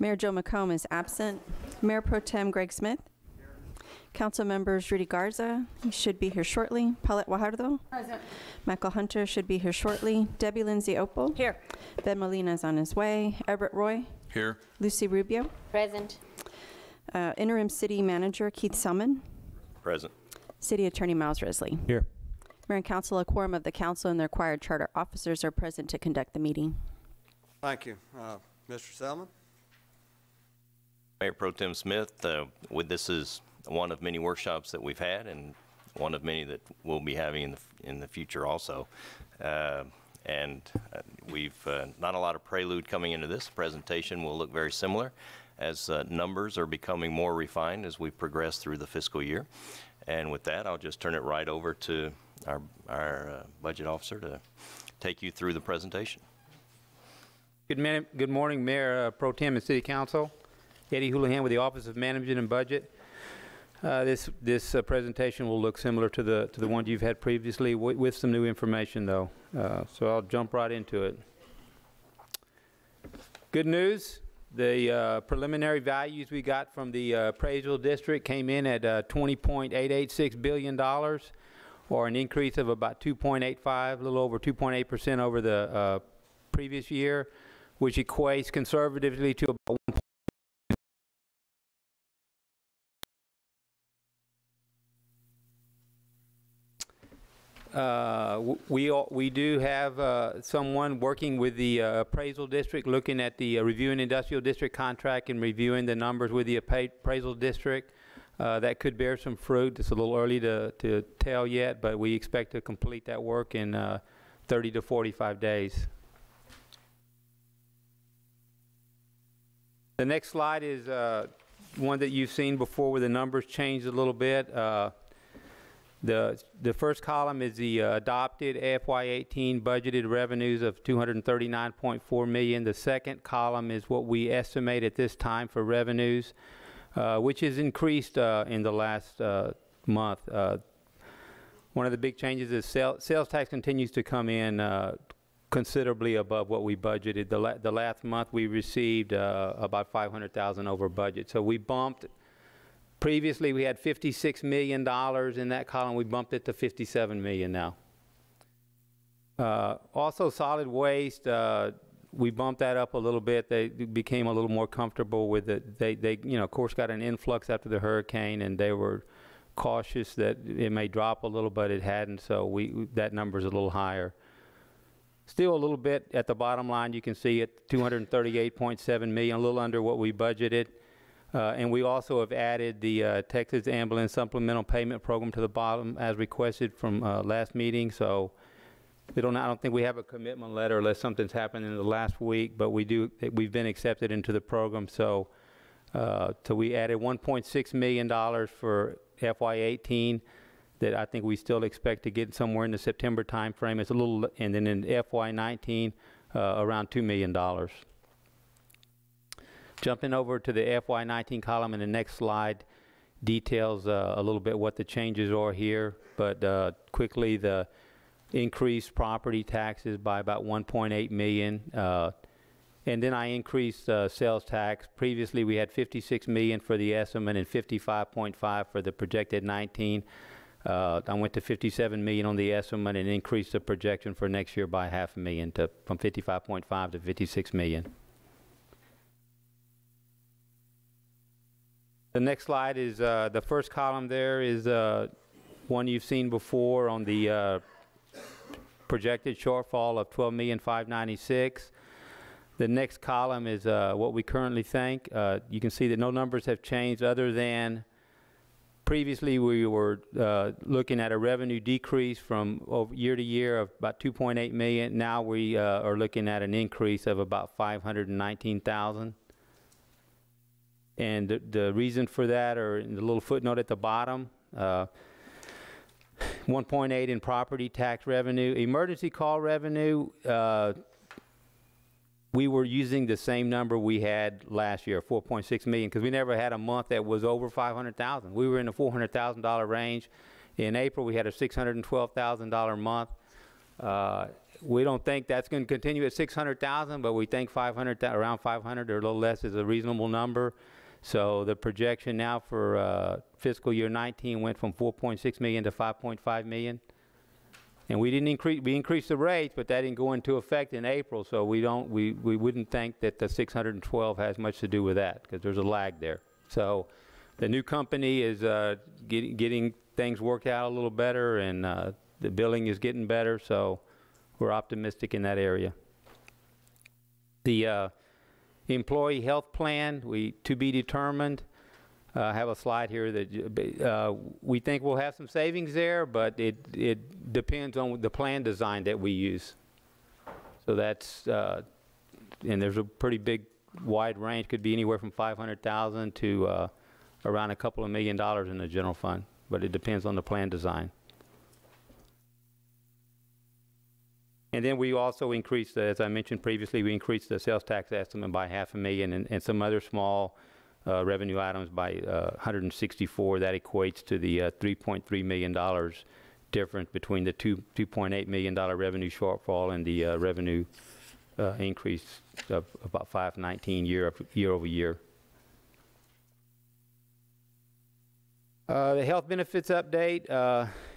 Mayor Joe McComb is absent. Mayor Pro Tem Greg Smith. Council members Rudy Garza, he should be here shortly. Paulette Guajardo. Present. Michael Hunter should be here shortly. Debbie Lindsay Opal. Here. Ben Molina is on his way. Everett Roy. Here. Lucy Rubio. Present. Interim City Manager Keith Selman. Present. City Attorney Miles Risley. Here. Mayor and Council, a quorum of the Council and the required charter officers are present to conduct the meeting. Thank you. Mr. Selman? Mayor Pro Tem Smith, this is one of many workshops that we've had and one of many that we'll be having in the future also. We've not a lot of prelude coming into this. Presentation will look very similar as numbers are becoming more refined as we progress through the fiscal year. And with that, I'll just turn it right over to our budget officer to take you through the presentation. Good morning, Mayor Pro Tem and City Council. Eddie Houlihan with the Office of Management and Budget. This presentation will look similar to the one you've had previously with some new information though. So I'll jump right into it. Good news, the preliminary values we got from the appraisal district came in at $20.886 billion, or an increase of about 2.85, a little over 2.8% over the previous year, which equates conservatively to about we do have someone working with the appraisal district, looking at the reviewing industrial district contract and reviewing the numbers with the appraisal district. That could bear some fruit. It's a little early to tell yet, but we expect to complete that work in 30 to 45 days. The next slide is one that you've seen before where the numbers changed a little bit. The first column is the adopted FY18 budgeted revenues of $239.4 million. The second column is what we estimate at this time for revenues, which has increased in the last month. One of the big changes is sales tax continues to come in considerably above what we budgeted. The last month we received about $500,000 over budget. So we bumped. Previously, we had $56 million in that column. We bumped it to $57 million now. Also, solid waste, we bumped that up a little bit. They became a little more comfortable with it. They of course, got an influx after the hurricane, and they were cautious that it may drop a little, but it hadn't. So that number is a little higher. Still a little bit at the bottom line. You can see it, $238.7 million, a little under what we budgeted. And we also have added the Texas Ambulance Supplemental Payment Program to the bottom as requested from last meeting. So I don't think we have a commitment letter unless something's happened in the last week, but we've been accepted into the program. So we added $1.6 million for FY18 that I think we still expect to get somewhere in the September timeframe. It's a little, and then in FY19 around $2 million. Jumping over to the FY19 column in the next slide details a little bit what the changes are here, but quickly the increased property taxes by about $1.8 million, and then I increased sales tax. Previously we had $56 million for the estimate and $55.5 for the projected 19. I went to $57 million on the estimate and increased the projection for next year by $500,000 from $55.5 to $56 million. The next slide is the first column there is one you've seen before on the projected shortfall of $12,596,000. The next column is what we currently think. You can see that no numbers have changed other than previously we were looking at a revenue decrease from year to year of about $2.8 million. Now we are looking at an increase of about $519,000. And the reason for that are in the little footnote at the bottom. 1.8 in property tax revenue. Emergency call revenue, we were using the same number we had last year, 4.6 million, because we never had a month that was over 500,000. We were in the $400,000 range. In April, we had a $612,000 month. we don't think that's going to continue at 600,000, but we think 500, around 500 or a little less is a reasonable number. So the projection now for fiscal year 19 went from 4.6 million to 5.5 million. And we didn't increase, we increased the rates, but that didn't go into effect in April, so we wouldn't think that the 612 has much to do with that, because there's a lag there. So the new company is getting things worked out a little better, and the billing is getting better, so we're optimistic in that area. The employee health plan, to be determined. I have a slide here that we think we'll have some savings there, but it depends on the plan design that we use. So that's, and there's a pretty big wide range, could be anywhere from 500,000 to around a couple of $1 million in the general fund, but it depends on the plan design. And then we also increased, as I mentioned previously, we increased the sales tax estimate by $500,000 and some other small revenue items by 164. That equates to the $3.3 million difference between the $2.8 million revenue shortfall and the revenue increase of about 519 year over year. The health benefits update.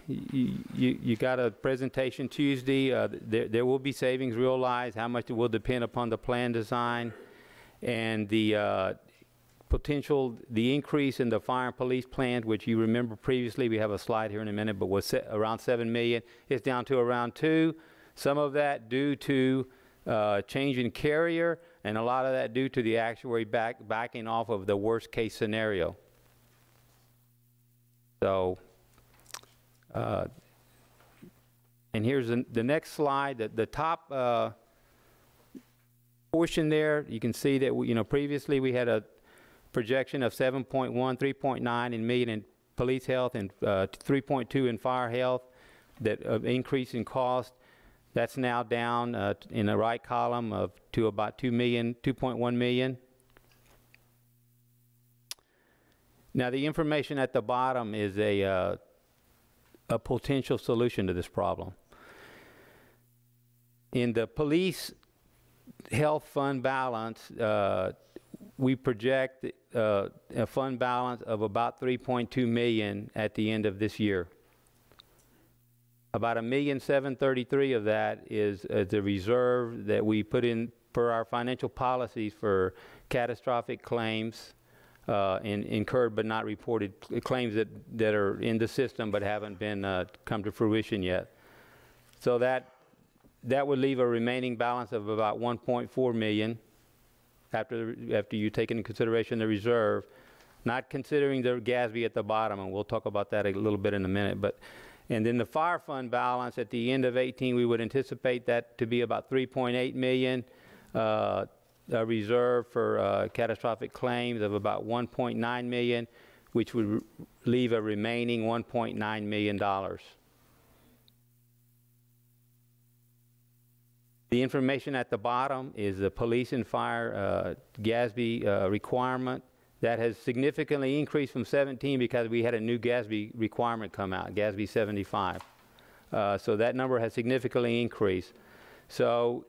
You got a presentation Tuesday. There will be savings realized. How much it will depend upon the plan design and the the increase in the fire and police plans, which you remember previously, we have a slide here in a minute, but was around 7 million. It's down to around 2. Some of that due to change in carrier, and a lot of that due to the actuary backing off of the worst case scenario. So, and here's the next slide. The top portion there, you can see that previously we had a projection of 7.1, 3.9 in million in police health and 3.2 in fire health. That increase in cost, that's now down in the right column to about 2.1 million. Now the information at the bottom is a potential solution to this problem. In the police health fund balance, we project a fund balance of about 3.2 million at the end of this year. About 1,733,000 of that is the reserve that we put in per our financial policies for catastrophic claims, incurred but not reported claims that are in the system but haven't been come to fruition yet. So that would leave a remaining balance of about 1.4 million after you take into consideration the reserve, not considering the GASB at the bottom, and we'll talk about that a little bit in a minute. And then the fire fund balance at the end of 18, we would anticipate that to be about 3.8 million. A reserve for catastrophic claims of about 1.9 million, which would leave a remaining $1.9 million. The information at the bottom is the police and fire GASB requirement. That has significantly increased from 17 because we had a new GASB requirement come out, GASB 75. So that number has significantly increased. So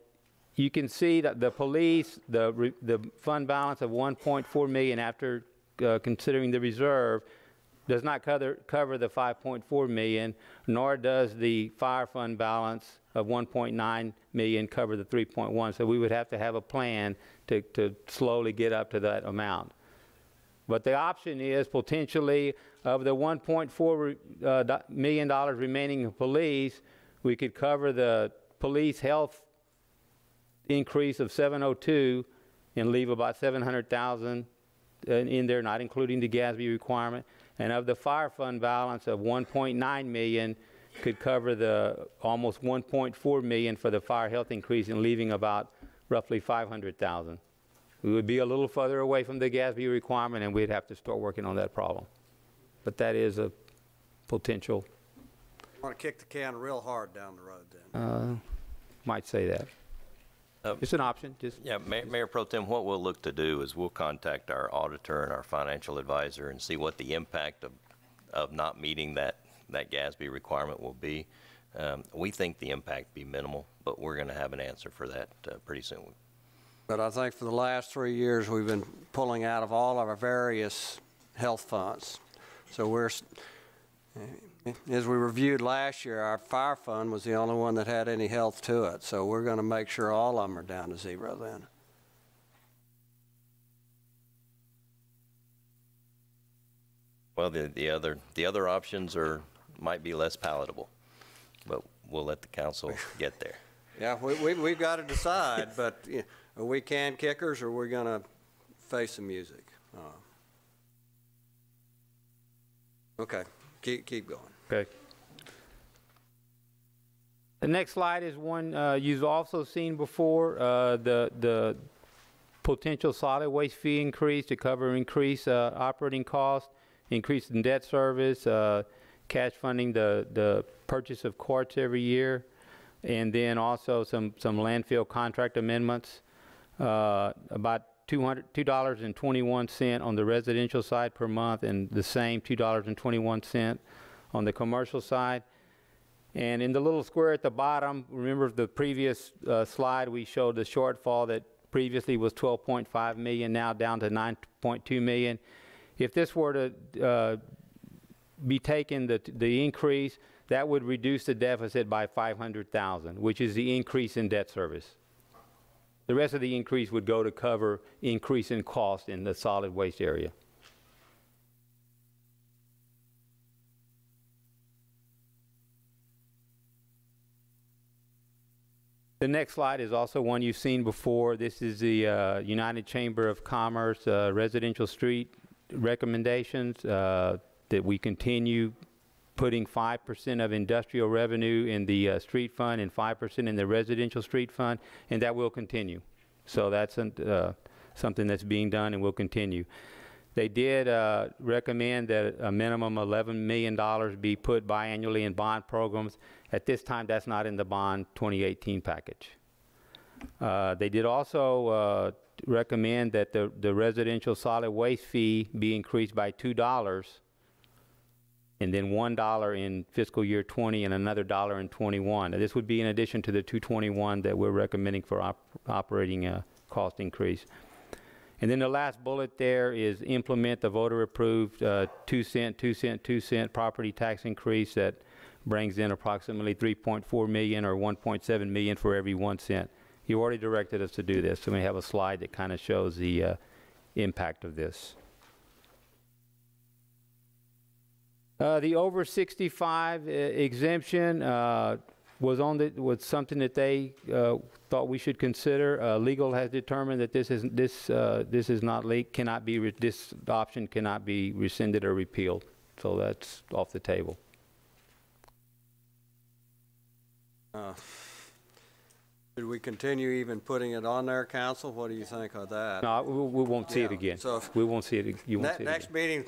you can see that the police, the fund balance of 1.4 million after considering the reserve does not cover the 5.4 million, nor does the fire fund balance of 1.9 million cover the 3.1. So we would have to have a plan to slowly get up to that amount. But the option is potentially of the $1.4 million remaining in police, we could cover the police health increase of 702 and leave about 700,000 in there, not including the GASB requirement. And of the fire fund balance of 1.9 million could cover the almost 1.4 million for the fire health increase and leaving about roughly 500,000. We would be a little further away from the GASB requirement, and we'd have to start working on that problem. But that is a potential. I want to kick the can real hard down the road then. Might say that. It's an option. Yeah, Mayor Pro Tem, what we'll look to do is we'll contact our auditor and our financial advisor and see what the impact of not meeting that GASB requirement will be. We think the impact be minimal, but we're going to have an answer for that pretty soon. But I think for the last 3 years, we've been pulling out of all of our various health funds. So as we reviewed last year, our fire fund was the only one that had any health to it. So we're going to make sure all of them are down to zero then. Well, the other options might be less palatable, but we'll let the council get there. Yeah, we've got to decide, but you know, are we can kickers or are we going to face the music? Okay, keep going. Okay. The next slide is one you've also seen before, the potential solid waste fee increase to cover increased operating costs, increase in debt service, cash funding the purchase of quartz every year, and then also some landfill contract amendments, about $2.21 on the residential side per month, and the same $2.21 on the commercial side. And in the little square at the bottom, remember the previous slide we showed the shortfall that previously was 12.5 million, now down to 9.2 million. If this were to be taken, the increase, that would reduce the deficit by 500,000, which is the increase in debt service. The rest of the increase would go to cover increase in cost in the solid waste area. The next slide is also one you've seen before. This is the United Chamber of Commerce residential street recommendations that we continue putting 5% of industrial revenue in the street fund and 5% in the residential street fund, and that will continue. So that's something that's being done and will continue. They did recommend that a minimum $11 million be put biannually in bond programs. At this time, that's not in the bond 2018 package. They did also recommend that the residential solid waste fee be increased by $2, and then $1 in fiscal year 20 and another $1 in 21. Now, this would be in addition to the $2.21 that we're recommending for operating cost increase. And then the last bullet there is implement the voter-approved 2 cent property tax increase that brings in approximately 3.4 million or 1.7 million for every 1 cent. You already directed us to do this, so we have a slide that kind of shows the impact of this. The over 65 exemption was something that they thought we should consider. Legal has determined that this option cannot be rescinded or repealed, so that's off the table. Should we continue even putting it on there, Council? What do you think of that? No, we won't see it again. So we won't see it. You won't see it next again. meeting.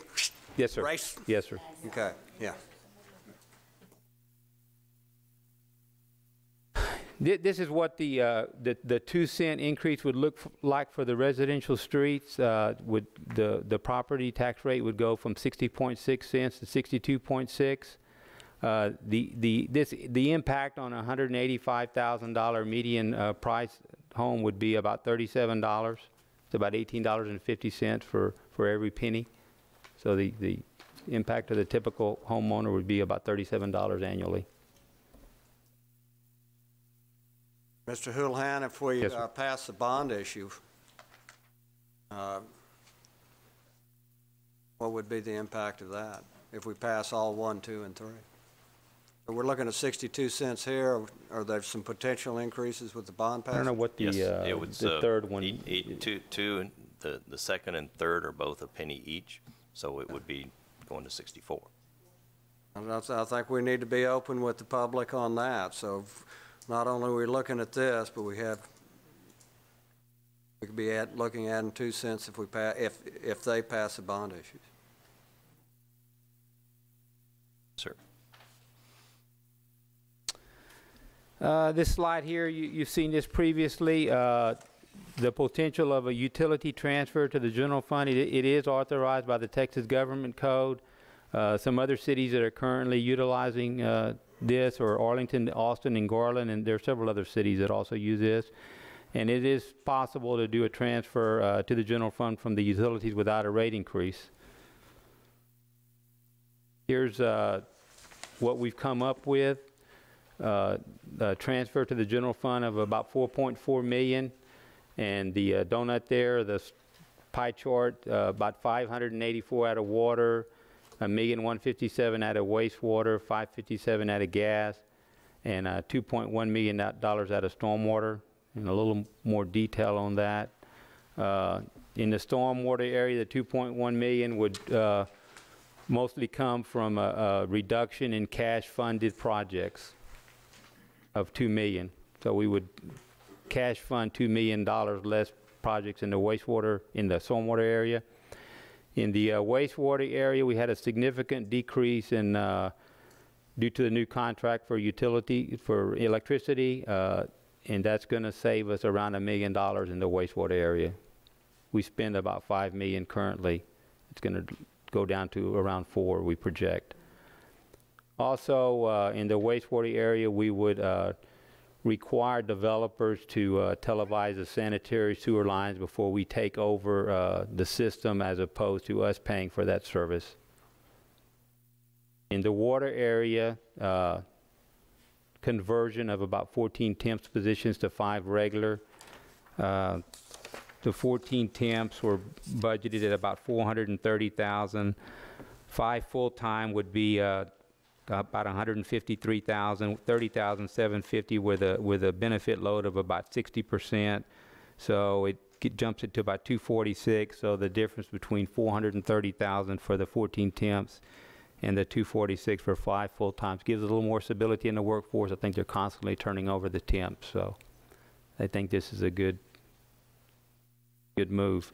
Yes, sir. Race. Yes, sir. Okay. Yeah. This is what the 2 cent increase would look like for the residential streets. The property tax rate would go from 60.6 cents to 62.6. The impact on a $185,000 median price home would be about $37. It's about $18.50 for every penny. So the impact of the typical homeowner would be about $37 annually. Mr. Houlihan, if we Yes, pass the bond issue, what would be the impact of that if we pass all 1, 2, and 3? So we're looking at 62 cents here. Are there some potential increases with the bond passage? I don't know what the third one. The second and third are both a penny each, so it would be going to 64. I think we need to be open with the public on that. So not only are we looking at this, but we could be looking at 2 cents if we pass, if they pass the bond issues. Sir. This slide here, you've seen this previously. The potential of a utility transfer to the general fund, it is authorized by the Texas Government Code. Some other cities that are currently utilizing this, or Arlington, Austin, and Garland, and there are several other cities that also use this. And it is possible to do a transfer to the general fund from the utilities without a rate increase. Here's what we've come up with. A transfer to the general fund of about $4.4 million, and the donut there, the pie chart, about 584 out of water, $1,157,000 out of wastewater, $557,000 out of gas, and $2.1 million out of stormwater, and a little more detail on that. In the stormwater area, the $2.1 million would mostly come from a reduction in cash funded projects of $2 million. So we would cash fund $2 million less projects in the wastewater, in the stormwater area. In the wastewater area, we had a significant decrease in due to the new contract for electricity, and that's going to save us around $1 million in the wastewater area. We spend about $5 million currently. It's going to go down to around $4 million, we project. Also, in the wastewater area, we would require developers to televise the sanitary sewer lines before we take over the system, as opposed to us paying for that service. In the water area, conversion of about 14 temps positions to 5 regular. The 14 temps were budgeted at about $430,000. 5 full-time would be about $153,000, $30,750 with a benefit load of about 60%. So it jumps it to about $246. So the difference between $430,000 for the 14 temps and the $246 for 5 full times gives a little more stability in the workforce. I think they're constantly turning over the temps, so I think this is a good move.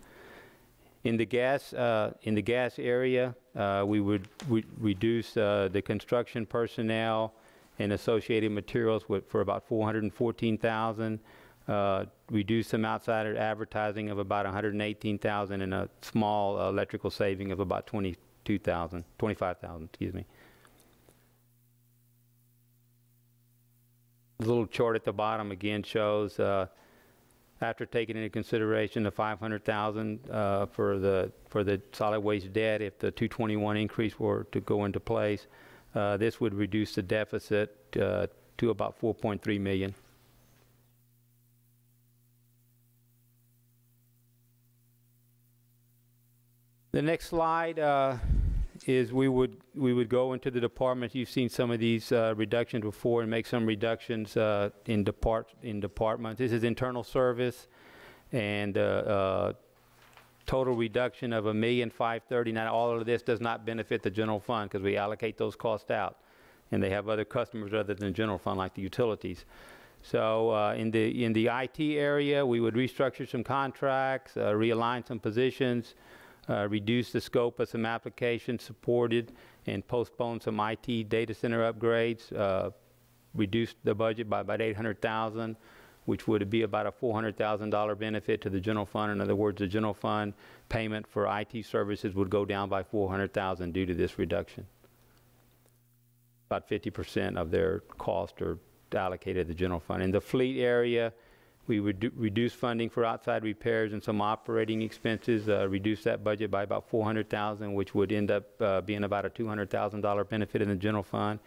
In the gas area, we would reduce the construction personnel and associated materials for about $414,000. Reduce some outside advertising of about $118,000, and a small electrical saving of about $25,000. Excuse me. The little chart at the bottom again shows, after taking into consideration the $500,000 for the solid waste debt, if the 221 increase were to go into place, this would reduce the deficit to about $4.3 million. The next slide is we would go into the departments. You've seen some of these reductions before, and make some reductions in departments. This is internal service, and total reduction of $1,530,000. Now, all of this does not benefit the general fund because we allocate those costs out, and they have other customers other than the general fund, like the utilities. So in the IT area, we would restructure some contracts, realign some positions, reduce the scope of some applications supported, and postpone some IT data center upgrades. Reduce the budget by about $800,000, which would be about a $400,000 benefit to the general fund. In other words, the general fund payment for IT services would go down by $400,000 due to this reduction. About 50% of their cost are allocated to the general fund. In the fleet area, we would reduce funding for outside repairs and some operating expenses, reduce that budget by about $400,000, which would end up being about a $200,000 benefit in the general fund.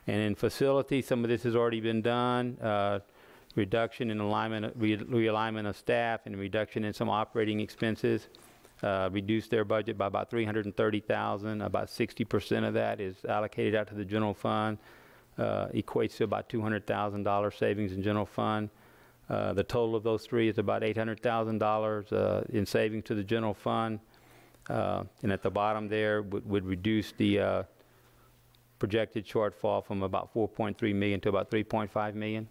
And in facilities, some of this has already been done. Reduction in realignment of staff, and reduction in some operating expenses. Reduce their budget by about $330,000. About 60% of that is allocated out to the general fund. Equates to about $200,000 savings in general fund. The total of those three is about $800,000 in savings to the general fund. And at the bottom there would reduce the projected shortfall from about $4.3 million to about $3.5 million.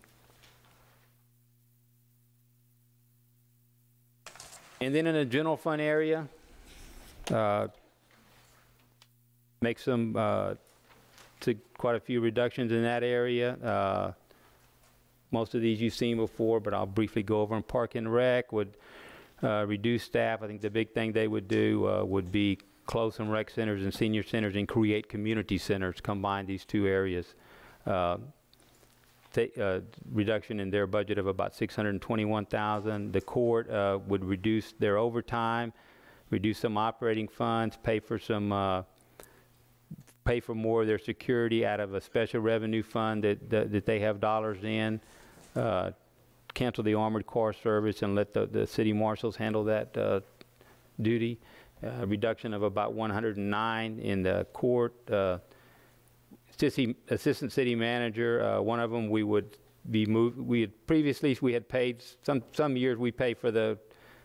And then in the general fund area, make some quite a few reductions in that area. Most of these you've seen before, but I'll briefly go over them. Park and Rec would reduce staff. I think the big thing they would do would be close some rec centers and senior centers and create community centers, combine these two areas. reduction in their budget of about $621,000. The court would reduce their overtime, reduce some operating funds, pay for more of their security out of a special revenue fund that they have dollars in, cancel the armored car service and let the city marshals handle that duty. Reduction of about 109 in the court. Assistant city manager, one of them we would be moved. We had paid some years we pay for the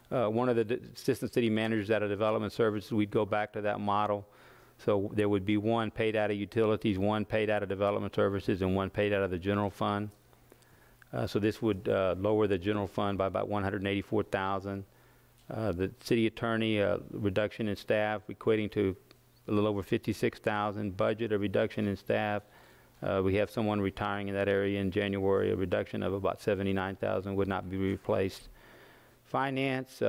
one of the assistant city managers out of development services. We'd go back to that model. So there would be one paid out of utilities, one paid out of development services, and one paid out of the general fund. So this would lower the general fund by about $184,000. The city attorney reduction in staff equating to a little over $56,000. Budget a reduction in staff. We have someone retiring in that area in January. A reduction of about $79,000 would not be replaced. Finance,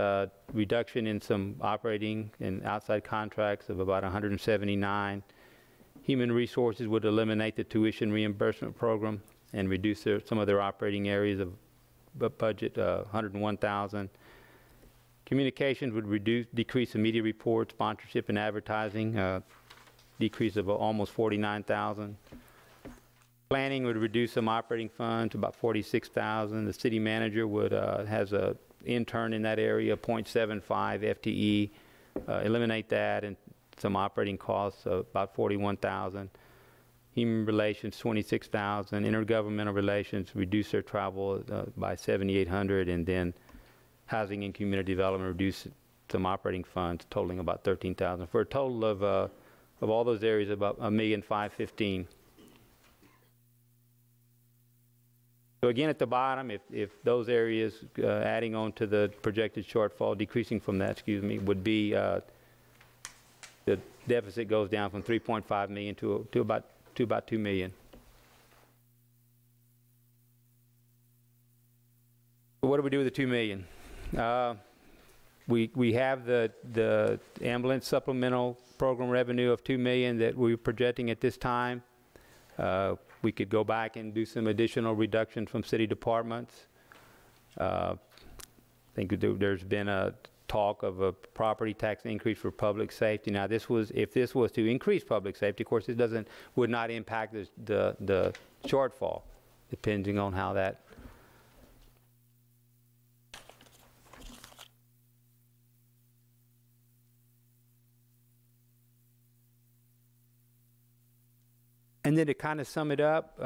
reduction in some operating and outside contracts of about $179,000. Human resources would eliminate the tuition reimbursement program and reduce some of their operating areas of budget, $101,000. Communications would decrease the media report, sponsorship, and advertising, decrease of almost $49,000. Planning would reduce some operating funds, about $46,000. The city manager has a intern in that area, 0.75 FTE, eliminate that, and some operating costs of about $41,000. Human relations, $26,000. Intergovernmental relations, reduce their travel by $7,800, and then housing and community development, reduce some operating funds totaling about $13,000, for a total of all those areas about $1,515,000. So again, at the bottom, if those areas adding on to the projected shortfall, decreasing from that, would be the deficit goes down from 3.5 million to about 2 million. So what do we do with the 2 million? We have the ambulance supplemental program revenue of 2 million that we're projecting at this time. We could go back and do some additional reductions from city departments. I think there's been a talk of a property tax increase for public safety. Now, if this was to increase public safety, of course, it would not impact the shortfall, depending on how that. And then to kind of sum it up,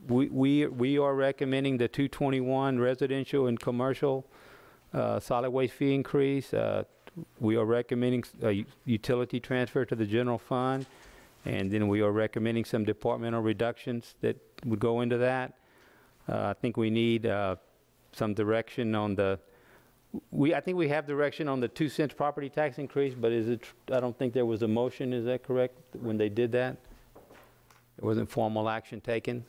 we are recommending the 221 residential and commercial solid waste fee increase. We are recommending a utility transfer to the general fund, and then we are recommending some departmental reductions that would go into that. I think we need some direction on the. I think we have direction on the 2 cents property tax increase, but I don't think there was a motion. Is that correct when they did that? There wasn't formal action taken.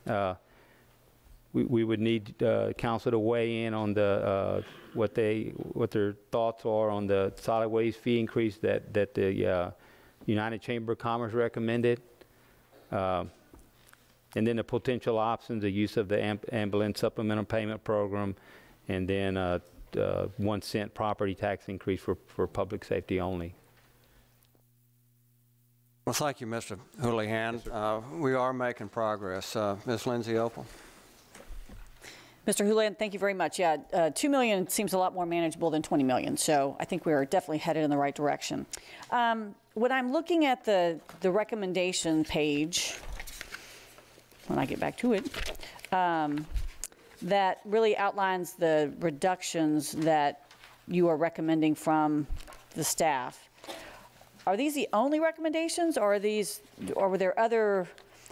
We would need council to weigh in on the what their thoughts are on the solid waste fee increase that the United Chamber of Commerce recommended, and then the potential options, the use of the ambulance supplemental payment program, and then 1 cent property tax increase for public safety only. Well, thank you, Mr. Houlihan. We are making progress. Ms. Lindsay Opal. Mr. Houlihan, thank you very much. Yeah, 2 million seems a lot more manageable than 20 million, so I think we are definitely headed in the right direction. When I'm looking at the recommendation page, when I get back to it, that really outlines the reductions that you are recommending from the staff. Are these the only recommendations, or were there other?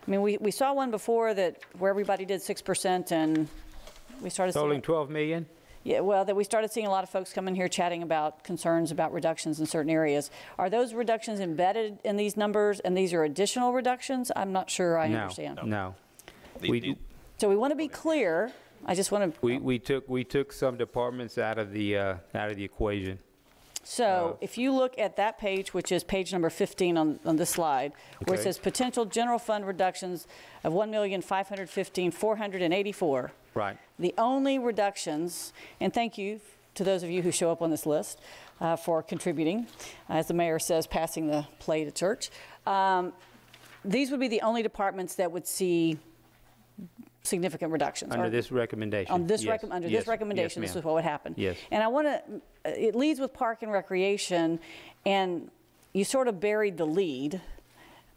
I mean, we saw one before where everybody did 6%, and we started totaling 12 million. Yeah, well, that we started seeing a lot of folks come in here chatting about concerns about reductions in certain areas. Are those reductions embedded in these numbers, and these are additional reductions? I'm not sure I understand. No. So we want to be clear. I just want to. We took some departments out of the equation. So if you look at that page, which is page number 15 on this slide, where it Okay. says potential general fund reductions of $1,515,484. Right. The only reductions, and thank you to those of you who show up on this list for contributing, as the mayor says, passing the plate at church. These would be the only departments that would see significant reductions. Under this recommendation. On this Yes. under Yes. this recommendation, Yes, this ma'am. is what would happen. Yes. And I want to, it leads with Park and Recreation, and you sort of buried the lead,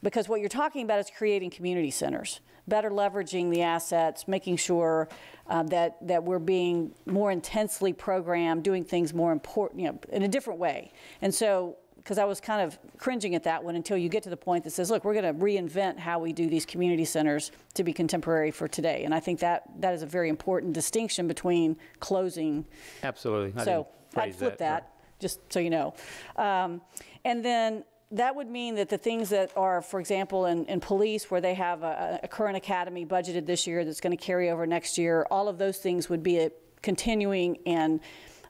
because what you're talking about is creating community centers, better leveraging the assets, making sure that we're being more intensely programmed, doing things more important, in a different way. And so, because I was kind of cringing at that one until you get to the point that says, look, we're going to reinvent how we do these community centers to be contemporary for today. And I think that is a very important distinction between closing. Absolutely. So I'd flip that, just so you know. And then that would mean that the things that are, for example, in police, where they have a current academy budgeted this year that's going to carry over next year, all of those things would be continuing and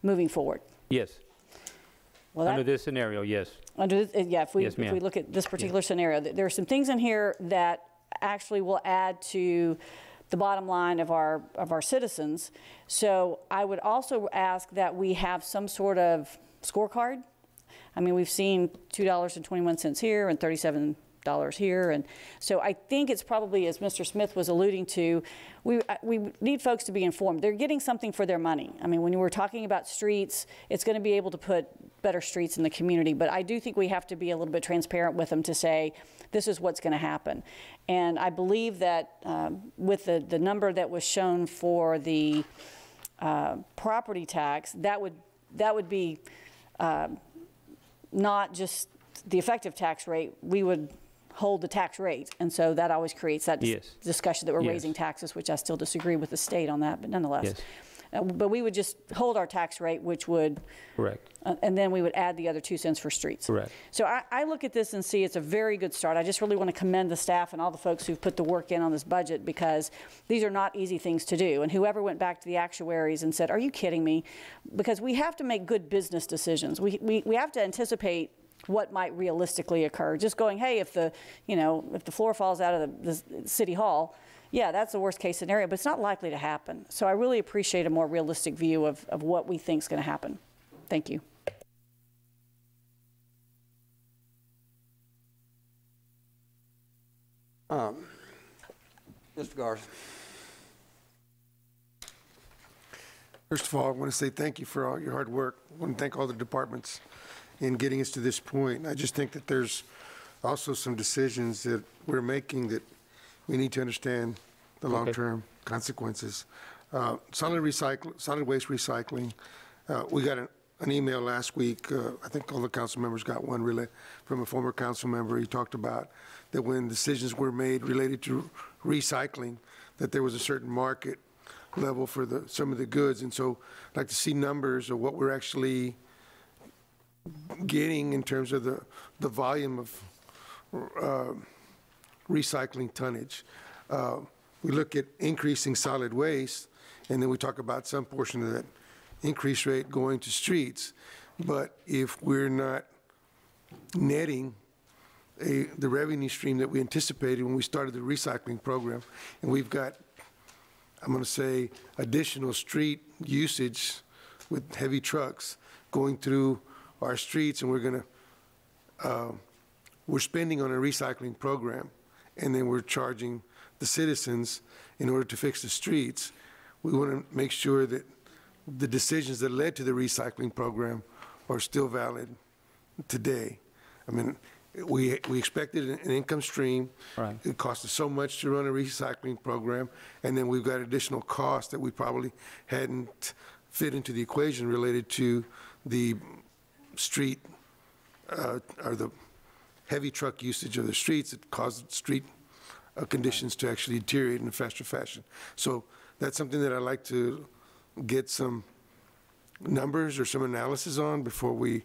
moving forward. Yes. Well, Under this scenario, yes. Under this, yeah, if we Yes, ma'am. look at this particular scenario, there are some things in here that actually will add to the bottom line of our citizens. So I would also ask that we have some sort of scorecard. I mean, we've seen $2.21 here and $37 here, and so I think it's probably, as Mr. Smith was alluding to, we need folks to be informed. They're getting something for their money. I mean, when we're talking about streets, it's going to be able to put better streets in the community, but I do think we have to be a little bit transparent with them to say, this is what's going to happen. And I believe that with the number that was shown for the property tax, that would be not just the effective tax rate, we would hold the tax rate. And so that always creates that Yes. discussion that we're Yes. raising taxes, which I still disagree with the state on that, but nonetheless. Yes. But we would just hold our tax rate, which would, Correct. and then we would add the other 2 cents for streets. Correct. So I look at this and see it's a very good start. I just really want to commend the staff and all the folks who've put the work in on this budget, because these are not easy things to do. And whoever went back to the actuaries and said, are you kidding me? Because we have to make good business decisions. We have to anticipate what might realistically occur. Just going, hey, if the floor falls out of the city hall, yeah, that's the worst case scenario, but it's not likely to happen. So I really appreciate a more realistic view of what we think is going to happen. Thank you. Mr. Garza. First of all, I want to say thank you for all your hard work. I want to thank all the departments in getting us to this point. I just think that there's also some decisions that we're making that we need to understand the long-term consequences. Solid waste recycling. We got an email last week. I think all the council members got one from a former council member. He talked about that when decisions were made related to recycling, that there was a certain market level for some of the goods. And so I'd like to see numbers of what we're actually getting in terms of the volume of recycling tonnage. We look at increasing solid waste, and then we talk about some portion of that increase rate going to streets. But if we're not netting the revenue stream that we anticipated when we started the recycling program, and we've got, I'm going to say, additional street usage with heavy trucks going through our streets, and we're spending on a recycling program, and then we're charging the citizens in order to fix the streets. We want to make sure that the decisions that led to the recycling program are still valid today. I mean, we expected an income stream. Right. It cost us so much to run a recycling program, and then we've got additional costs that we probably hadn't fit into the equation related to the street or the heavy truck usage of the streets that caused street conditions to actually deteriorate in a faster fashion. So that's something that I'd like to get some numbers or some analysis on before we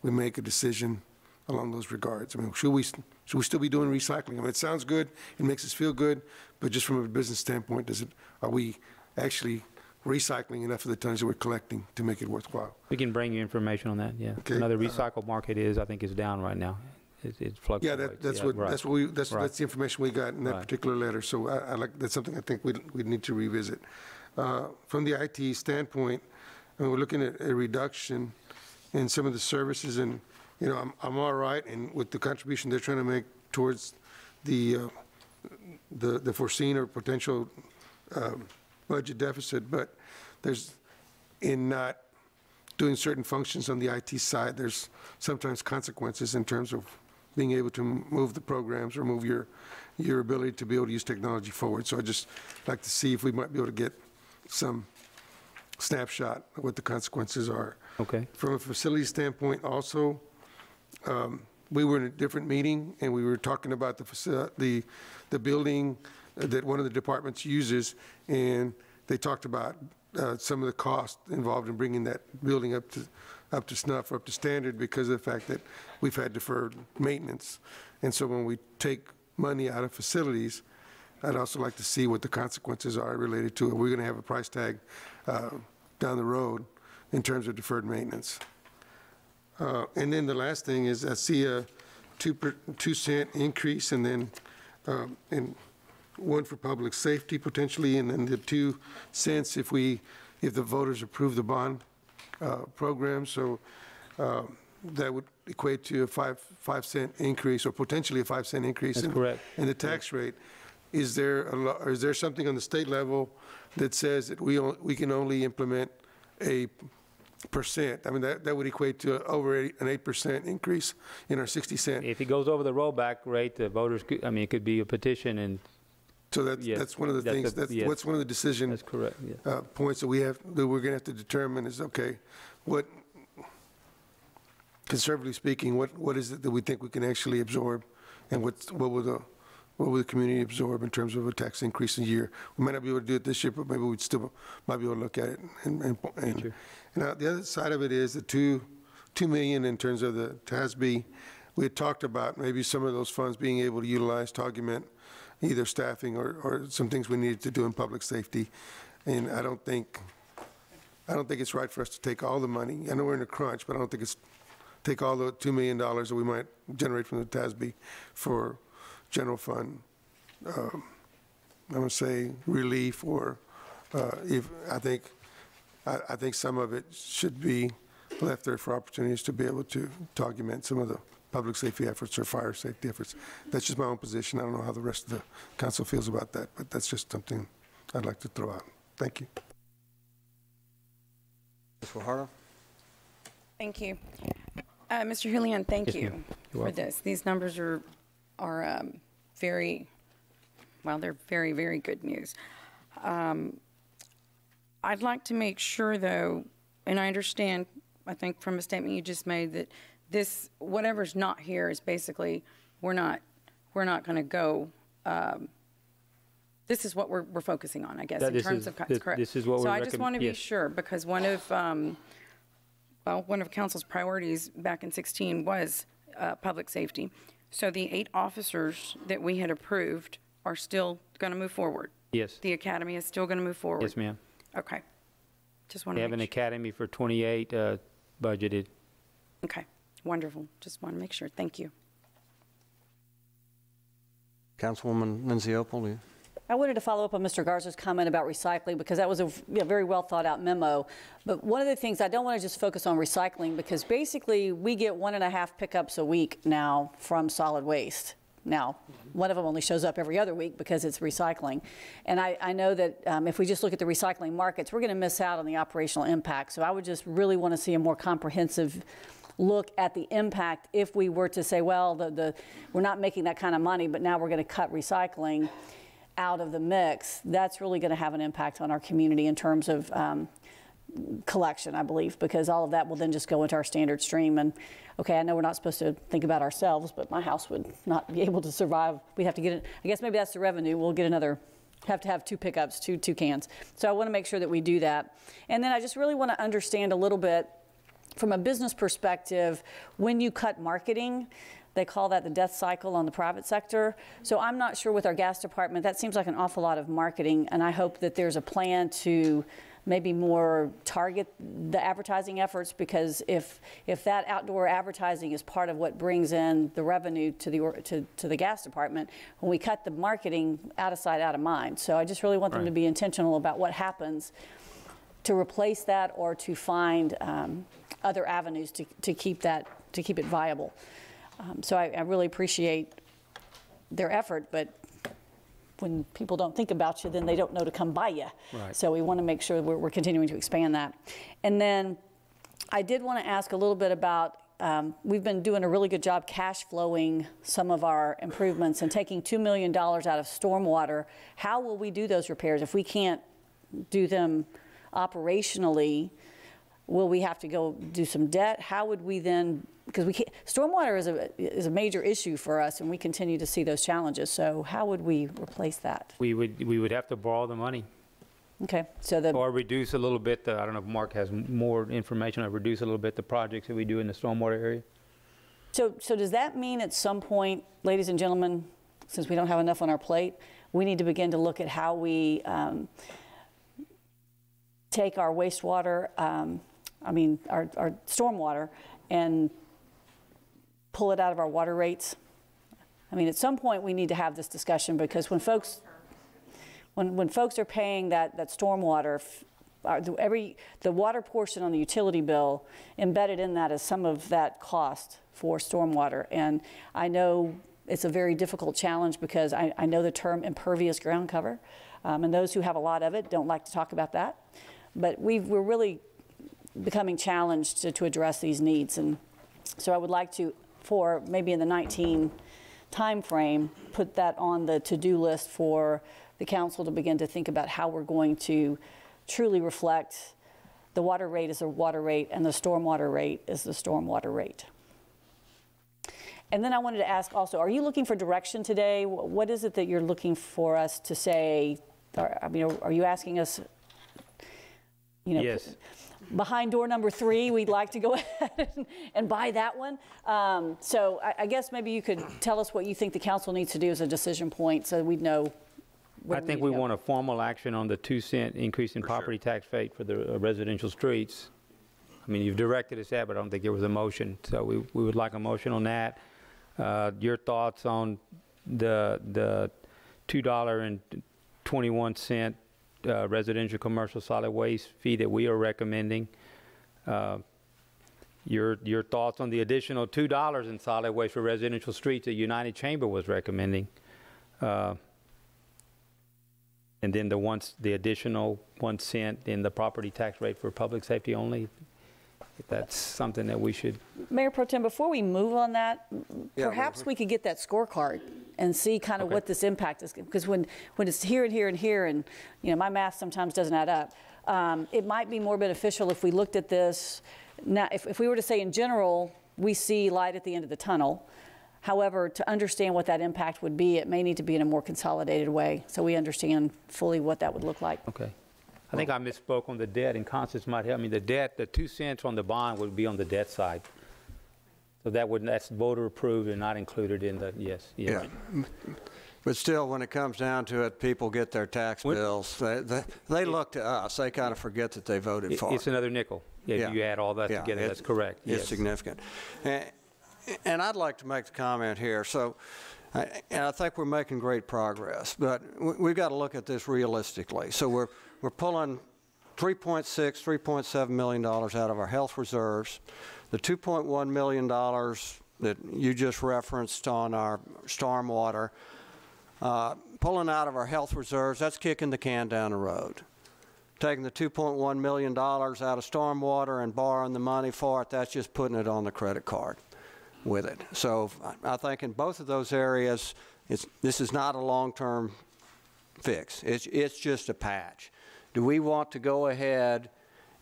make a decision along those regards. I mean, should we still be doing recycling? I mean, it sounds good, it makes us feel good, but just from a business standpoint, are we actually recycling enough of the tonnage that we're collecting to make it worthwhile. We can bring you information on that, yeah. Okay, Another recycle market is, I think, is down right now. It fluctuates. Yeah, that's what, right. that's the information we got in that Right. particular letter. So I like, that's something I think we need to revisit. From the IT standpoint, we're looking at a reduction in some of the services, and, you know, I'm all right, and with the contribution they're trying to make towards the foreseen or potential budget deficit, but there's, in not doing certain functions on the IT side, there's sometimes consequences in terms of being able to move the programs or move your ability to be able to use technology forward. So I just like to see if we might be able to get some snapshot of what the consequences are. Okay. From a facility standpoint also, we were in a different meeting, and we were talking about the building that one of the departments uses, and they talked about some of the cost involved in bringing that building up to snuff, or up to standard, because of the fact that we've had deferred maintenance. And so when we take money out of facilities, I'd also like to see what the consequences are related to it. We're going to have a price tag down the road in terms of deferred maintenance. And then the last thing is I see a 2% increase, and then one for public safety potentially, and then the 2 cents if the voters approve the bond program. So that would equate to a 5-cent increase, or potentially a 5-cent increase. That's correct. In the tax rate. Is there something on the state level that says that we can only implement a percent? I mean, that would equate to over an 8% increase in our 60-cent. If it goes over the rollback rate, the voters could, I mean, it could be a petition, and So that's one of the things, yes. what's one of the decision that's correct, yeah. points that we're going to have to determine is, okay, what, conservatively speaking, what is it that we think we can actually absorb, and what will the community absorb in terms of a tax increase in a year? We might not be able to do it this year, but maybe we'd still might be able to look at it. And the other side of it is the $2 million in terms of the TASB. We had talked about maybe some of those funds being able to utilize to augment either staffing or some things we needed to do in public safety. And I don't think it's right for us to take all the money. I know we're in a crunch, but I don't think it's take all the $2 million that we might generate from the TASB for general fund, I'm going to say relief, or if I think some of it should be left there for opportunities to be able to augment some of the public safety efforts or fire safety efforts. That's just my own position. I don't know how the rest of the council feels about that, but that's just something I'd like to throw out. Thank you. Ms. Fajardo? Thank you. Mr. Julian, thank Yes, you ma'am. for You're welcome. this. These numbers are very, well, they're very, very good news. I'd like to make sure, though, and I understand, I think from a statement you just made, that this, whatever's not here is basically, we're not going to go, this is what we're focusing on, I guess, in terms of cuts, correct? This is what So we're I just want to be yes. sure, because one of council's priorities back in 2016 was public safety. So the 8 officers that we had approved are still going to move forward? Yes. The academy is still going to move forward? Yes, ma'am. Okay. Just want We to have an make sure. academy for 28 budgeted. Okay, wonderful. Just want to make sure. Thank you. Councilwoman Lindsay Opal, I wanted to follow up on Mr. Garza's comment about recycling, because that was a very well thought out memo. But one of the things, I don't want to just focus on recycling, because basically we get 1.5 pickups a week now from solid waste. Now, one of them only shows up every other week because it's recycling. And I know that if we just look at the recycling markets, we're going to miss out on the operational impact. So I would just really want to see a more comprehensive look at the impact if we were to say, well, we're not making that kind of money, but now we're going to cut recycling out of the mix. That's really going to have an impact on our community in terms of collection, I believe, because all of that will then just go into our standard stream. And okay, I know we're not supposed to think about ourselves, but my house would not be able to survive. We'd have to get it. I guess maybe that's the revenue. We'll get another, have to have 2 pickups, two cans. So I want to make sure that we do that. And then I just really want to understand a little bit from a business perspective, when you cut marketing, they call that the death cycle on the private sector. So I'm not sure with our gas department, that seems like an awful lot of marketing, and I hope that there's a plan to maybe more target the advertising efforts, because if that outdoor advertising is part of what brings in the revenue to the gas department, when we cut the marketing, out of sight, out of mind. So I just really want them to be intentional about what happens to replace that or to find other avenues to keep it viable. So I really appreciate their effort, but when people don't think about you, then they don't know to come by you. Right. So we want to make sure we're continuing to expand that. And then I did want to ask a little bit about, we've been doing a really good job cash flowing some of our improvements and taking $2 million out of stormwater. How will we do those repairs? If we can't do them operationally, will we have to go do some debt? How would we then, because we can't, stormwater is a major issue for us, and we continue to see those challenges. So how would we replace that? We would have to borrow the money. Okay, so Or reduce a little bit, I don't know if Mark has more information, or reduce a little bit the projects that we do in the stormwater area. So does that mean at some point, ladies and gentlemen, since we don't have enough on our plate, we need to begin to look at how we take our wastewater, our stormwater, and pull it out of our water rates? I mean, at some point we need to have this discussion, because when folks are paying that stormwater, the water portion on the utility bill, embedded in that is some of that cost for stormwater. And I know it's a very difficult challenge, because I know the term impervious ground cover, and those who have a lot of it don't like to talk about that. But we're really becoming challenged to address these needs. And so I would like to, for maybe in the 19 time frame, put that on the to-do list for the council to begin to think about how we're going to truly reflect the water rate as a water rate and the stormwater rate as the stormwater rate. And then I wanted to ask also, are you looking for direction today? What is it that you're looking for us to say? Are you asking us, Yes. Behind door number 3, we'd like to go ahead and buy that one? So I guess maybe you could tell us what you think the council needs to do as a decision point, so we'd know where I think we want a formal action on the 2-cent increase in property tax rate for the residential streets. I mean, you've directed us that, but I don't think there was a motion. So we would like a motion on that. Your thoughts on the $2.21 residential commercial solid waste fee that we are recommending. Your thoughts on the additional $2 in solid waste for residential streets that United Chamber was recommending. And then the additional 1 cent in the property tax rate for public safety only. If that's something that we should. Mayor Pro Tem, before we move on that, perhaps we could get that scorecard and see kind of what this impact is. Because when it's here and here and here, and my math sometimes doesn't add up, it might be more beneficial if we looked at this. Now, if we were to say in general, we see light at the end of the tunnel. However, to understand what that impact would be, it may need to be in a more consolidated way, so we understand fully what that would look like. Okay. I think I misspoke on the debt, and Constance might help me. The debt, the 2 cents on the bond would be on the debt side. So that's voter approved and not included in the, yes. Yeah. But still, when it comes down to it, people get their tax bills. They look to us. They kind of forget that they voted for it. It's another nickel. Yeah, if you add all that together, that's correct. It's significant. And I'd like to make the comment here. So, and I think we're making great progress, but we've got to look at this realistically. So we're pulling $3.7 million out of our health reserves. The $2.1 million that you just referenced on our stormwater, pulling out of our health reserves, that's kicking the can down the road. Taking the $2.1 million out of stormwater and borrowing the money for it, that's just putting it on the credit card with it. So I think in both of those areas, this is not a long-term fix. It's just a patch. Do we want to go ahead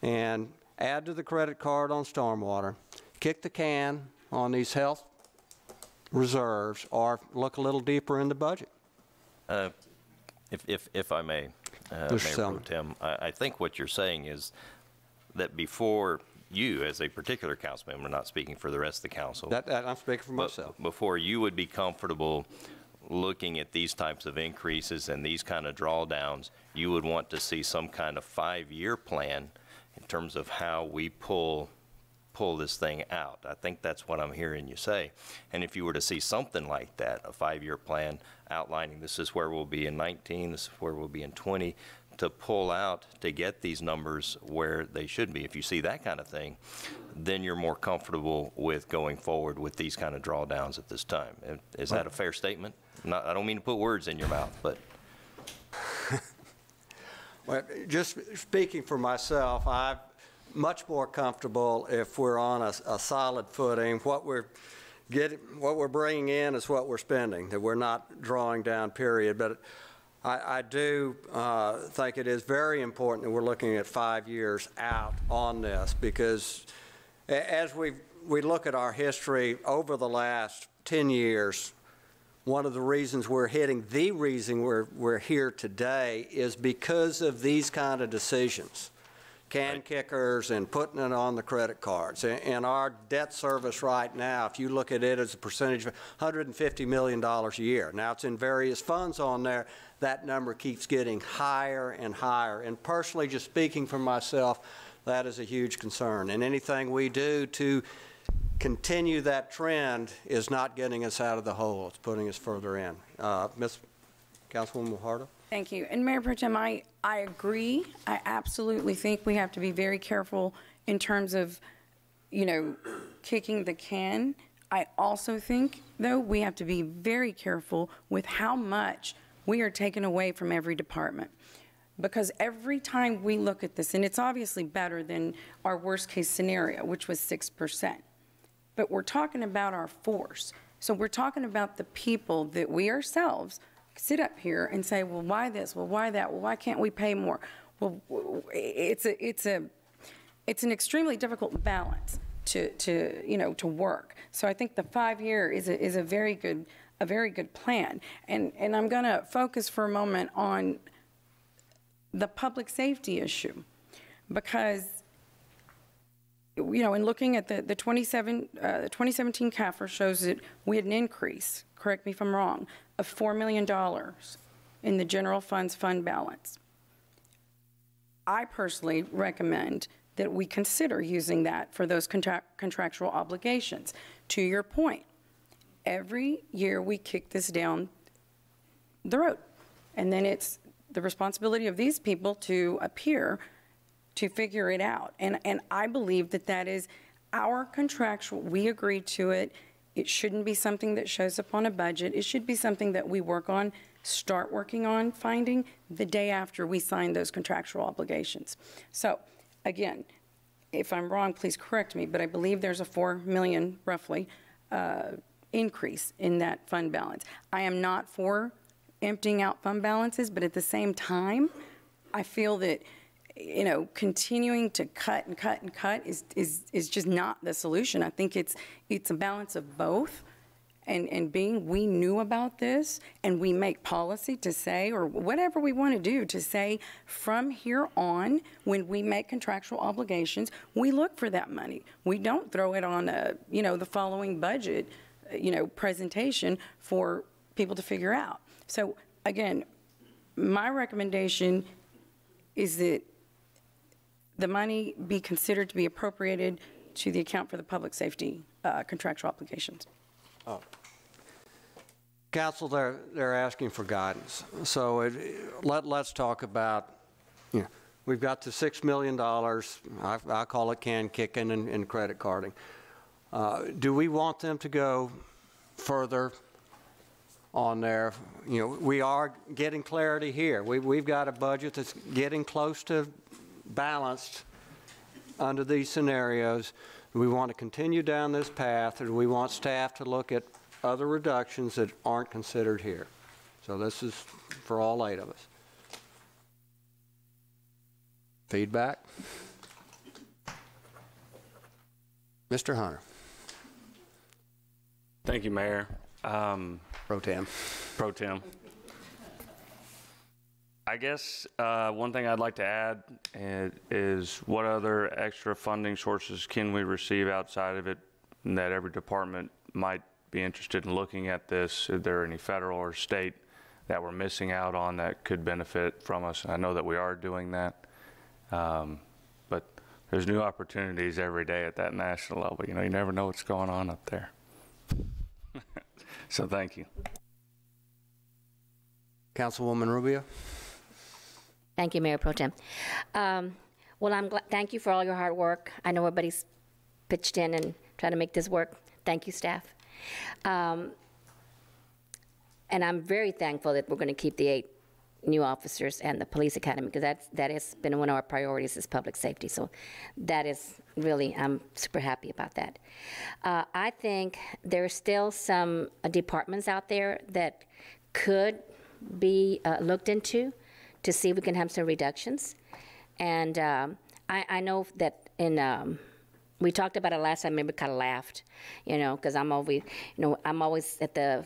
and add to the credit card on stormwater, kick the can on these health reserves, or look a little deeper in the budget? If I may, Mayor Pro Tem, I think what you're saying is that before you, as a particular council member, not speaking for the rest of the council. I'm speaking for myself. Before you would be comfortable looking at these types of increases and these kind of drawdowns, you would want to see some kind of 5-year plan in terms of how we pull this thing out. I think that's what I'm hearing you say. And if you were to see something like that, a 5-year plan outlining this is where we'll be in 19, this is where we'll be in 20, to pull out to get these numbers where they should be. If you see that kind of thing, then you're more comfortable with going forward with these kind of drawdowns at this time. Is that a fair statement? I don't mean to put words in your mouth, but. Well, just speaking for myself, I'm much more comfortable if we're on a solid footing. What we're bringing in is what we're spending, that we're not drawing down, period. But I do think it is very important that we're looking at 5 years out on this, because as we look at our history over the last 10 years, one of the reasons we're here today is because of these kind of decisions. Can kickers and putting it on the credit cards. And our debt service right now, if you look at it as a percentage of $150 million a year. Now it's in various funds on there. That number keeps getting higher and higher. And personally, just speaking for myself, that is a huge concern. And anything we do to continue that trend is not getting us out of the hole. It's putting us further in. Ms. Councilwoman Harder? Thank you. And Mayor Pro Tem, I agree. I absolutely think we have to be very careful in terms of, kicking the can. I also think, though, we have to be very careful with how much we are taking away from every department. Because every time we look at this, and it's obviously better than our worst case scenario, which was 6%. But we're talking about our force. So we're talking about the people that we ourselves sit up here and say, well, why this? Well, why that? Well, why can't we pay more? Well, it's an extremely difficult balance to work. So I think the 5-year is a very good plan. And I'm going to focus for a moment on the public safety issue, because in looking at the 2017 CAFR shows that we had an increase, correct me if I'm wrong, of $4 million in the general fund's fund balance. I personally recommend that we consider using that for those contractual obligations. To your point, every year we kick this down the road, and then it's the responsibility of these people to appear to figure it out. And I believe that is our contractual, we agreed to it. It shouldn't be something that shows up on a budget. It should be something that we start working on finding the day after we sign those contractual obligations. So again, if I'm wrong, please correct me, but I believe there's a $4 million roughly increase in that fund balance. I am not for emptying out fund balances, but at the same time, I feel that continuing to cut and cut and cut is just not the solution. I think it's a balance of both, and being we knew about this and we make policy to say, or whatever we want to do to say, from here on, when we make contractual obligations, we look for that money. We don't throw it on the following budget, presentation for people to figure out. So again, my recommendation is that the money be considered to be appropriated to the account for the public safety contractual obligations. Oh. Council, they're asking for guidance. So let's talk about, we've got the $6 million, I call it can kicking and credit carding. Do we want them to go further on there? We are getting clarity here. We've got a budget that's getting close to balanced under these scenarios. Do we want to continue down this path, or do we want staff to look at other reductions that aren't considered here? So this is for all 8 of us. Feedback? Mr. Hunter. Thank you, Mayor. Pro Tem. Pro Tem. I guess one thing I'd like to add is what other extra funding sources can we receive outside of it that every department might be interested in looking at this. If there are any federal or state that we're missing out on that could benefit from us. I know that we are doing that. But there's new opportunities every day at that national level. You know, you never know what's going on up there. So thank you. Councilwoman Rubio. Thank you, Mayor Pro Tem. Well, I'm glad. Thank you for all your hard work. I know everybody's pitched in and trying to make this work. Thank you, staff. And I'm very thankful that we're going to keep the 8 new officers and the police academy, because that has been one of our priorities is public safety. So that is really, I'm super happy about that. I think there are still some departments out there that could be looked into to see if we can have some reductions. And I know that in, we talked about it last time, maybe kind of laughed, you know, because I'm always, I'm always at the,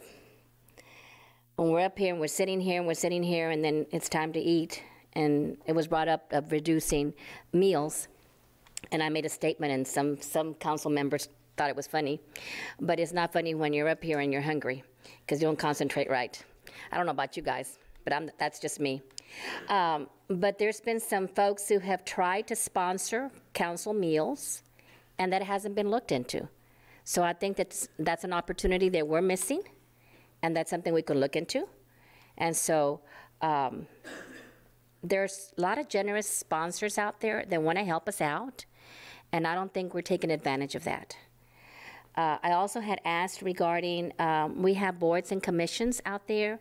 when we're up here and we're sitting here and then it's time to eat, and it was brought up of reducing meals, and I made a statement and some council members thought it was funny, but it's not funny when you're up here and you're hungry because you don't concentrate right. I don't know about you guys, but that's just me. But there's been some folks who have tried to sponsor council meals, and that hasn't been looked into. So I think that's an opportunity that we're missing, and that's something we could look into. And so there's a lot of generous sponsors out there that want to help us out, and I don't think we're taking advantage of that. I also had asked regarding, we have boards and commissions out there,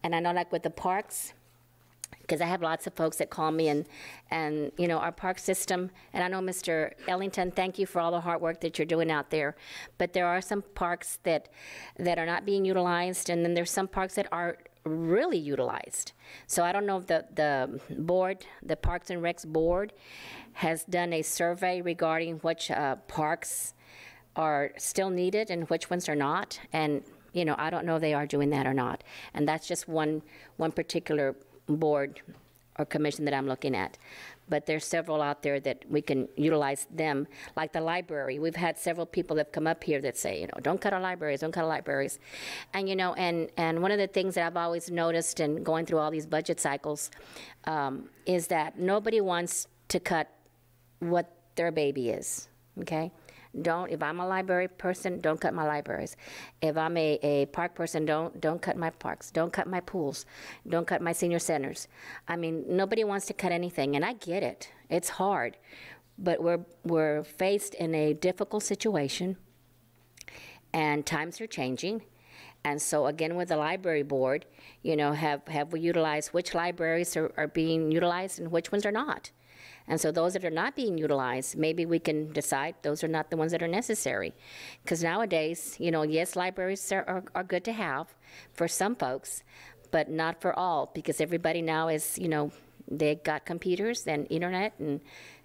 and I know like with the parks, because I have lots of folks that call me and you know, our park system, and I know Mr. Ellington, thank you for all the hard work that you're doing out there, but there are some parks that are not being utilized, and then there's some parks that are really utilized. So I don't know if the board, the Parks and Recs board, has done a survey regarding which parks are still needed and which ones are not, and you know, I don't know if they are doing that or not, and that's just one particular board or commission that I'm looking at. But there's several out there that we can utilize them, like the library. We've had several people that have come up here that say, you know, don't cut our libraries, don't cut our libraries. And, you know, and one of the things that I've always noticed in going through all these budget cycles is that nobody wants to cut what their baby is, okay? If I'm a library person, don't cut my libraries. If I'm a park person, don't cut my parks. Don't cut my pools. Don't cut my senior centers. I mean, nobody wants to cut anything, and I get it. It's hard, but we're faced in a difficult situation, and times are changing. And so again, with the library board, you know, have we utilized which libraries are being utilized and which ones are not? And so those that are not being utilized, maybe we can decide those are not the ones that are necessary. Because nowadays, you know, yes, libraries are good to have for some folks, but not for all, because everybody now is, you know, they got computers and internet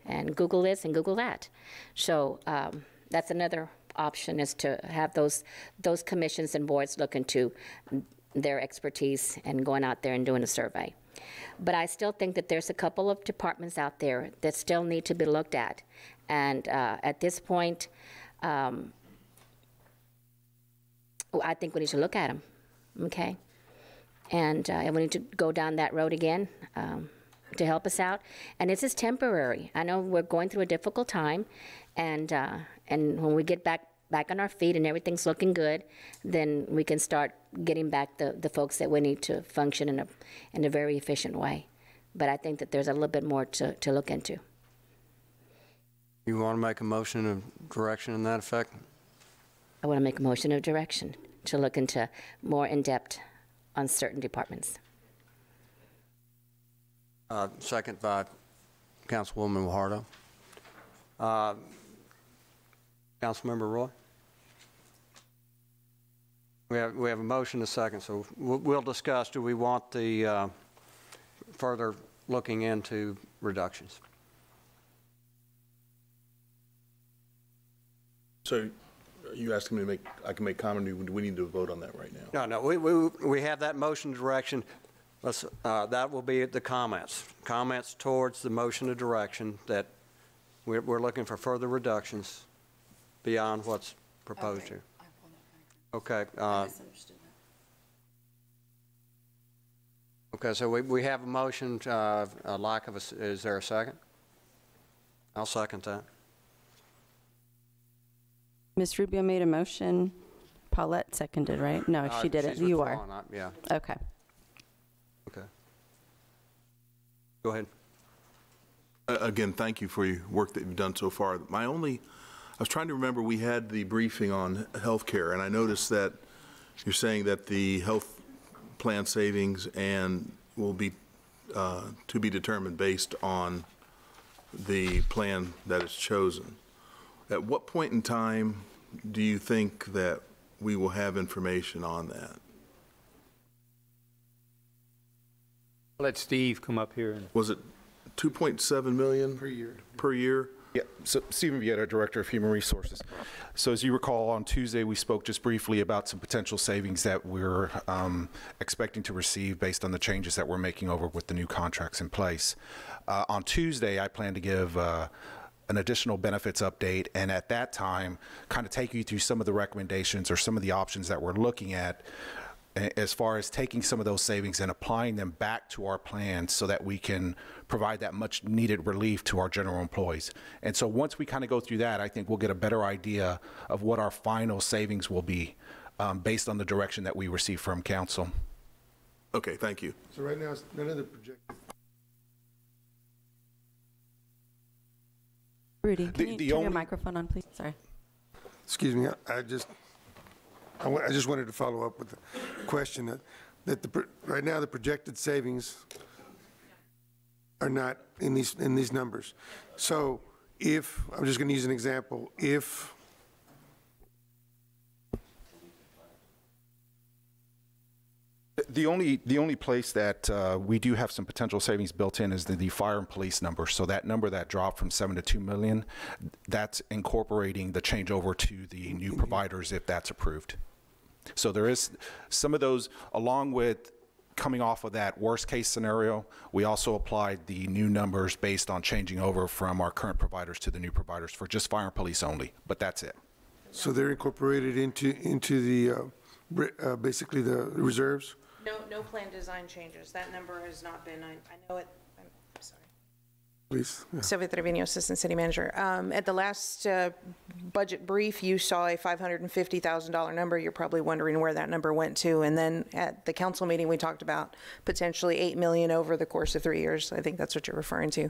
and Google this and Google that. So that's another option, is to have those commissions and boards look into their expertise and going out there and doing a survey. But I still think that there's a couple of departments out there that still need to be looked at. And at this point, I think we need to look at them, okay? And we need to go down that road again to help us out. And this is temporary. I know we're going through a difficult time, and when we get back on our feet and everything's looking good, then we can start getting back the folks that we need to function in a very efficient way. But I think that there's a little bit more to look into. You want to make a motion of direction in that effect? I want to make a motion of direction to look into more in-depth on certain departments. Second by Councilwoman Guajardo. Councilmember Roy? We have a motion and a second, so we'll discuss, do we want the further looking into reductions? So are you asking me to I can make comment, do we need to vote on that right now? No, we have that motion direction. That will be the comments towards the motion of direction, that we're looking for further reductions beyond what's proposed here. Okay. Okay, so we have a motion, a lack of a, is there a second? I'll second that. Ms. Rubio made a motion. Paulette seconded, right? No, she didn't. She's You are. withdrawn, yeah. Okay. Okay. Go ahead. Again, thank you for your work that you've done so far. I was trying to remember, we had the briefing on healthcare, and I noticed that you're saying that the health plan savings and will be to be determined based on the plan that is chosen. At what point in time do you think that we will have information on that? Let Steve come up here. Was it 2.7 million? Per year. Per year? Yeah, so Stephen Vieta, Director of Human Resources. So as you recall, on Tuesday, we spoke just briefly about some potential savings that we're expecting to receive based on the changes that we're making over with the new contracts in place. On Tuesday, I plan to give an additional benefits update, and at that time, kind of take you through some of the recommendations or some of the options that we're looking at as far as taking some of those savings and applying them back to our plan so that we can provide that much needed relief to our general employees. And so once we kind of go through that, I think we'll get a better idea of what our final savings will be based on the direction that we receive from council. Okay, thank you. So right now, none of the projected. Rudy, can you turn your microphone on, please? Sorry. Excuse me, I just wanted to follow up with the question that right now the projected savings are not in these numbers. So if, I'm just going to use an example, if The only place that we do have some potential savings built in is the fire and police number. So that number that dropped from 7 to 2 million, that's incorporating the changeover to the new providers if that's approved. So there is some of those, along with coming off of that worst case scenario, we also applied the new numbers based on changing over from our current providers to the new providers for just fire and police only, but that's it. so they're incorporated into the basically the reserves. No plan design changes. That number has not been, I know it, I'm sorry. Please. Yeah. Sylvia Trevino, Assistant City Manager. At the last budget brief, you saw a $550,000 number. You're probably wondering where that number went to. And then at the council meeting, we talked about potentially $8 million over the course of 3 years. I think that's what you're referring to.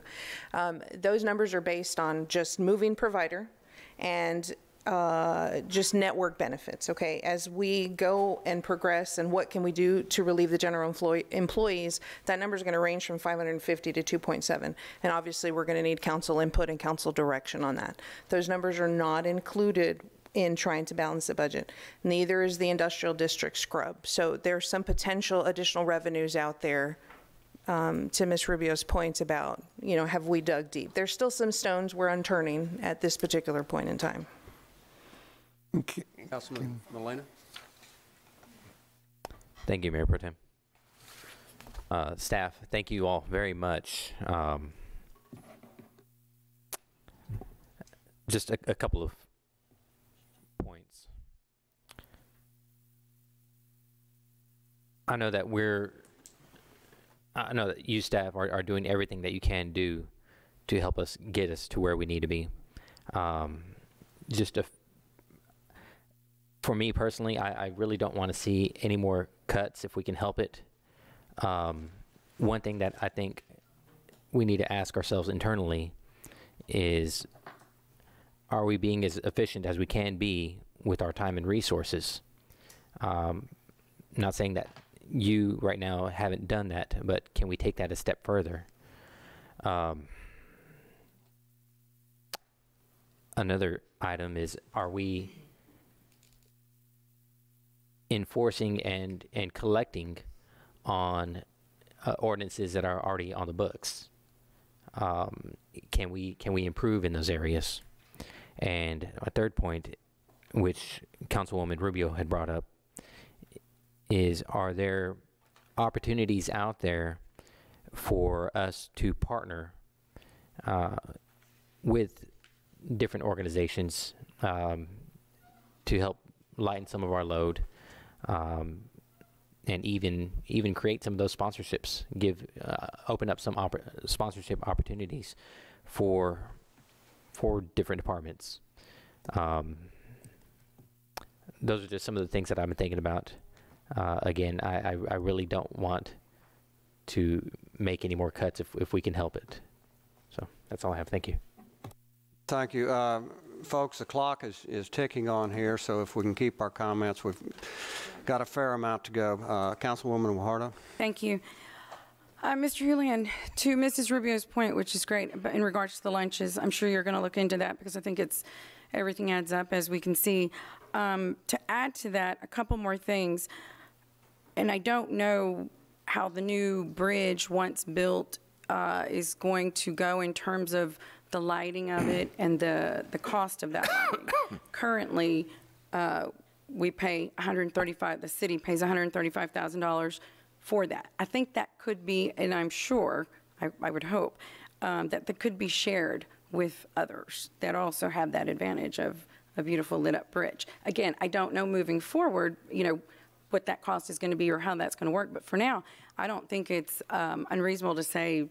Those numbers are based on just moving provider and just network benefits, okay? As we go and progress and what can we do to relieve the general employees, that number is going to range from 550 to 2.7. And obviously, we're going to need council input and council direction on that. Those numbers are not included in trying to balance the budget. Neither is the industrial district scrub. So there's some potential additional revenues out there to Ms. Rubio's points about, you know, have we dug deep? There's still some stones we're unturning at this particular point in time. Okay. Councilman Molina? Thank you, Mayor Pro Tem. Staff, thank you all very much. Just a couple of points. I know that you staff are doing everything that you can do to help us get us to where we need to be. For me personally, I really don't want to see any more cuts if we can help it. One thing that I think we need to ask ourselves internally is, are we being as efficient as we can be with our time and resources? Not saying that you right now haven't done that, but can we take that a step further? Another item is, are we enforcing and collecting on ordinances that are already on the books? Can we improve in those areas? And a third point, which Councilwoman Rubio had brought up, is, are there opportunities out there for us to partner with different organizations to help lighten some of our load, and even create some of those sponsorships, open up some sponsorship opportunities for different departments. Those are just some of the things that I've been thinking about. Again, I really don't want to make any more cuts if we can help it. So that's all I have. Thank you. Thank you. Folks, the clock is ticking on here, so if we can keep our comments, we've got a fair amount to go. Councilwoman Guajardo. Thank you. Mr. Houlihan, to Mrs. Rubio's point, which is great, but in regards to the lunches, I'm sure you're going to look into that because I think everything adds up, as we can see. To add to that, a couple more things, and I don't know how the new bridge, once built, is going to go in terms of the lighting of it and the cost of that lighting. Currently, we pay the city pays $135,000 for that. I think that could be, and I'm sure, I would hope, that could be shared with others that also have that advantage of a beautiful lit up bridge. Again, I don't know moving forward, what that cost is going to be or how that's going to work, but for now, I don't think it's unreasonable to say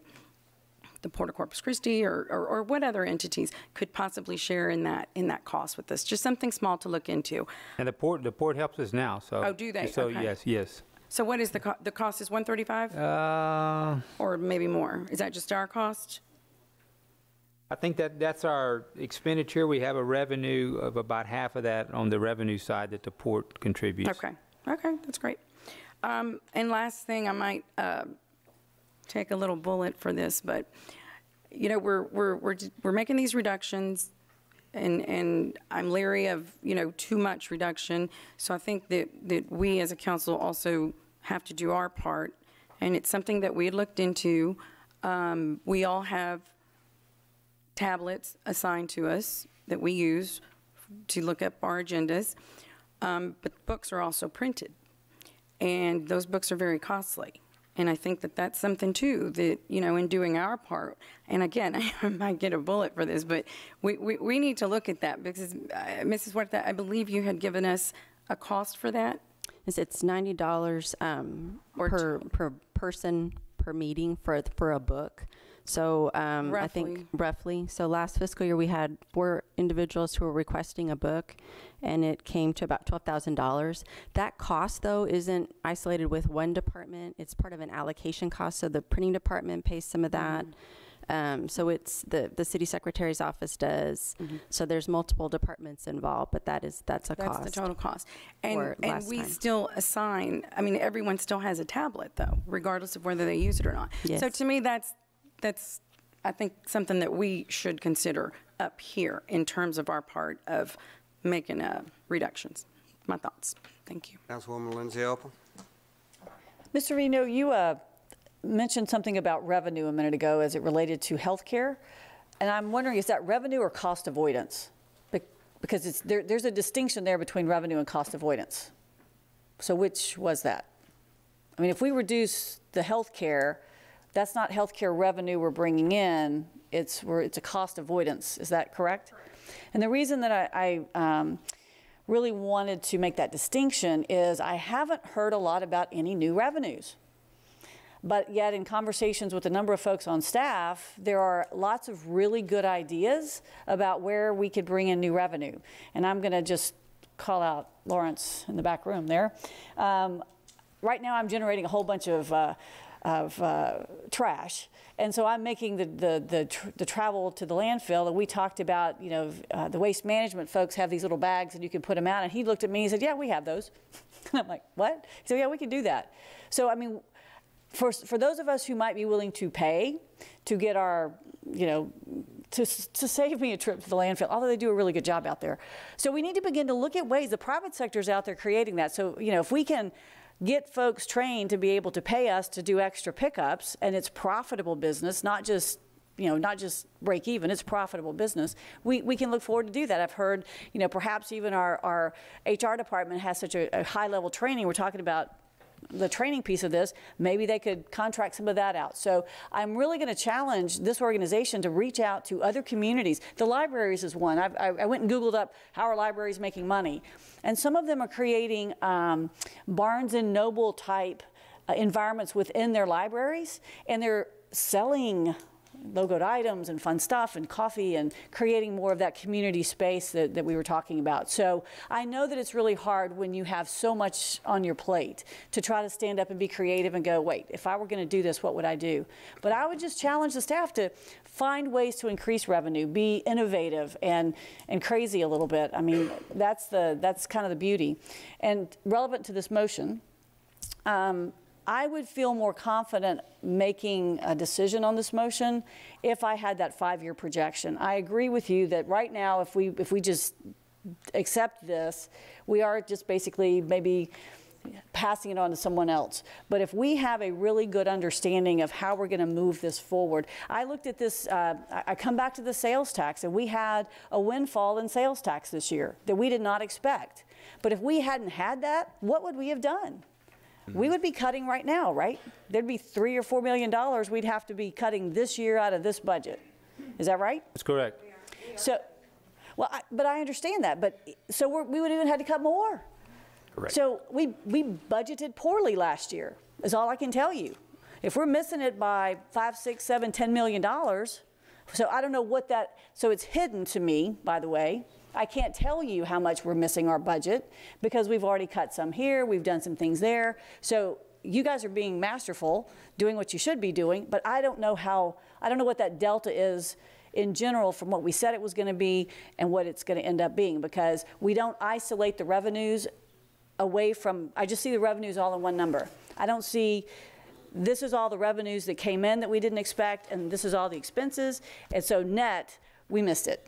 the Port of Corpus Christi or what other entities could possibly share in that cost with us. Just something small to look into. And the port helps us now. So. Oh, do they? So okay. Yes. So what is the cost? Is $135? Or maybe more? Is that just our cost? I think that's our expenditure. We have a revenue of about half of that on the revenue side that the port contributes. Okay, that's great. And last thing, I might take a little bullet for this, but we're making these reductions, and I'm leery of too much reduction. So I think that we as a council also have to do our part, and it's something that we had looked into. We all have tablets assigned to us that we use to look up our agendas, but books are also printed, and those books are very costly. And I think that that's something, too, that, in doing our part, and again, I might get a bullet for this, but we need to look at that because, Mrs. Huerta, I believe you had given us a cost for that? It's $90 per person per meeting for a book. So I think roughly. So last fiscal year we had 4 individuals who were requesting a book, and it came to about $12,000. That cost, though, isn't isolated with one department. It's part of an allocation cost. So the printing department pays some of that. So it's the city secretary's office does. So there's multiple departments involved, but that's a cost. That's the total cost. And we still assign. I mean, everyone still has a tablet, though, regardless of whether they use it or not. Yes. So to me, that's I think something that we should consider up here in terms of our part of making reductions. My thoughts. Thank you. Councilwoman Lindsay Opal. Mr. Reno, you mentioned something about revenue a minute ago as it related to health care. And I'm wondering, is that revenue or cost avoidance? Because there's a distinction there between revenue and cost avoidance. So which was that? I mean, if we reduce the health care, that's not healthcare revenue we're bringing in, it's a cost avoidance. Is that correct? And the reason that I really wanted to make that distinction is I haven't heard a lot about any new revenues. But yet in conversations with a number of folks on staff, there are lots of really good ideas about where we could bring in new revenue. And I'm going to just call out Lawrence in the back room there. Right now I'm generating a whole bunch of trash, and so I'm making the travel to the landfill. And we talked about, the waste management folks have these little bags and you can put them out. And he looked at me and said, "Yeah, we have those." And I'm like, "What?" He said, "Yeah, we can do that." So I mean, for those of us who might be willing to pay to get our, to save me a trip to the landfill, although they do a really good job out there. So we need to begin to look at ways. The private sector's out there creating that. So if we can get folks trained to be able to pay us to do extra pickups, and it's profitable business, not just break even, it's profitable business, we can look forward to do that. I've heard, perhaps even our HR department has such a high level training. We're talking about the training piece of this, maybe they could contract some of that out. So I'm really going to challenge this organization to reach out to other communities. The libraries is one. I went and Googled up how are libraries making money. And some of them are creating Barnes and Noble type environments within their libraries, and they're selling logoed items and fun stuff and coffee and creating more of that community space that we were talking about. So I know that it's really hard when you have so much on your plate to try to stand up and be creative and go, wait, if I were going to do this, what would I do? But I would just challenge the staff to find ways to increase revenue, be innovative and crazy a little bit. I mean, that's kind of the beauty. And relevant to this motion, I would feel more confident making a decision on this motion if I had that 5-year projection. I agree with you that right now, if we just accept this, we are just basically maybe passing it on to someone else. But if we have a really good understanding of how we're going to move this forward, I looked at this, I come back to the sales tax, and we had a windfall in sales tax this year that we did not expect. But if we hadn't had that, what would we have done? We would be cutting right now, right? There'd be $3 or $4 million we'd have to be cutting this year out of this budget. Is that right? That's correct. So, well, but I understand that. But so we would even had to cut more. Correct. So we budgeted poorly last year, is all I can tell you. If we're missing it by $5, $6, $7, $10 million, so I don't know what that. So it's hidden to me, by the way. I can't tell you how much we're missing our budget because we've already cut some here, we've done some things there. So you guys are being masterful, doing what you should be doing, but I don't know what that delta is in general from what we said it was going to be and what it's going to end up being, because we don't isolate the revenues away from, I just see the revenues all in one number. I don't see, this is all the revenues that came in that we didn't expect, and this is all the expenses, and so net, we missed it.